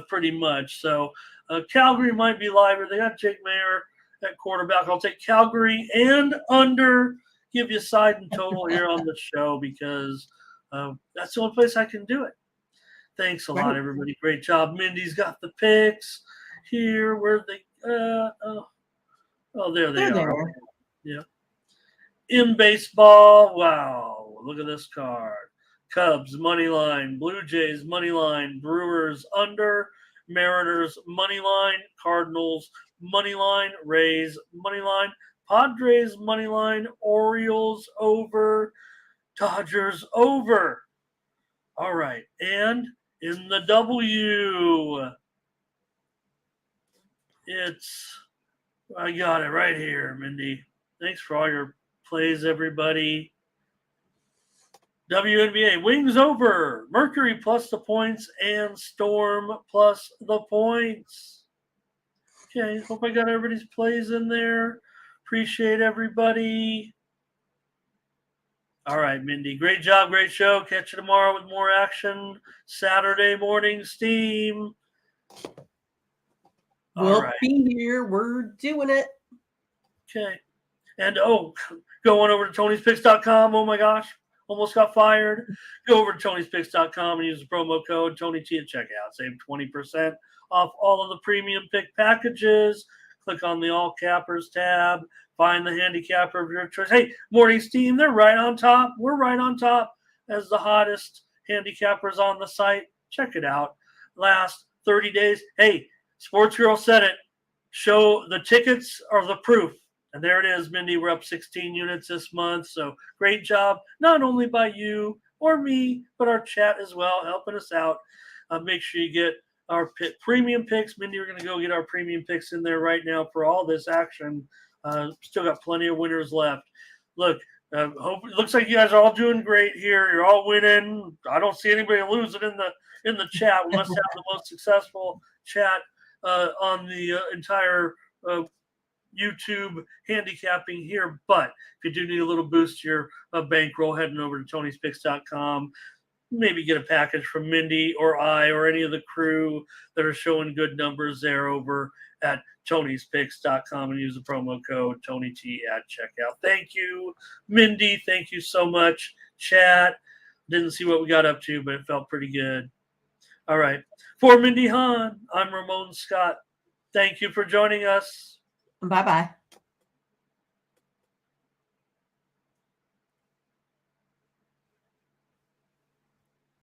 B: pretty much. So Calgary might be liver. They got Jake Mayer at quarterback. I'll take Calgary and under. Give you side and total here on the show because that's the only place I can do it. Thanks a lot, everybody. Great job. Mindy's got the picks here. Where they? There they are. Yeah. In baseball, wow! Look at this card. Cubs money line, Blue Jays money line, Brewers under, Mariners money line, Cardinals money line, Rays money line, Padres money line, Orioles over, Dodgers over. All right, and in the W, I got it right here, Mindy. Thanks for all your plays, everybody. WNBA, Wings over, Mercury plus the points, and Storm plus the points. Okay, hope I got everybody's plays in there. Appreciate everybody. All right, Mindy, great job, great show. Catch you tomorrow with more action. Saturday morning steam.
A: We'll be here. We're doing it.
B: Okay. And, going over to Tony'sPicks.com. Oh, my gosh. Almost got fired. Go over to Tony'sPicks.com and use the promo code TonyT at checkout. Save 20% off all of the premium pick packages. Click on the All Cappers tab. Find the handicapper of your choice. Hey, Morning's team, they're right on top. We're right on top as the hottest handicappers on the site. Check it out. Last 30 days. Hey, Sports Girl said it. Show the tickets are the proof. And there it is, Mindy. We're up 16 units this month. So great job, not only by you or me, but our chat as well, helping us out. Make sure you get our premium picks. Mindy, we're going to go get our premium picks in there right now for all this action. Still got plenty of winners left. Look, it looks like you guys are all doing great here. You're all winning. I don't see anybody losing in the chat. We must have the most successful chat on the entire YouTube handicapping here. But if you do need a little boost to your bankroll, heading over to Tony'sPicks.com. Maybe get a package from Mindy or I or any of the crew that are showing good numbers there over at Tony'sPicks.com and use the promo code TonyT at checkout. Thank you, Mindy. Thank you so much, chat. Didn't see what we got up to, but it felt pretty good. All right. For Mindy Hahne, I'm Ramon Scott. Thank you for joining us.
A: Bye-bye.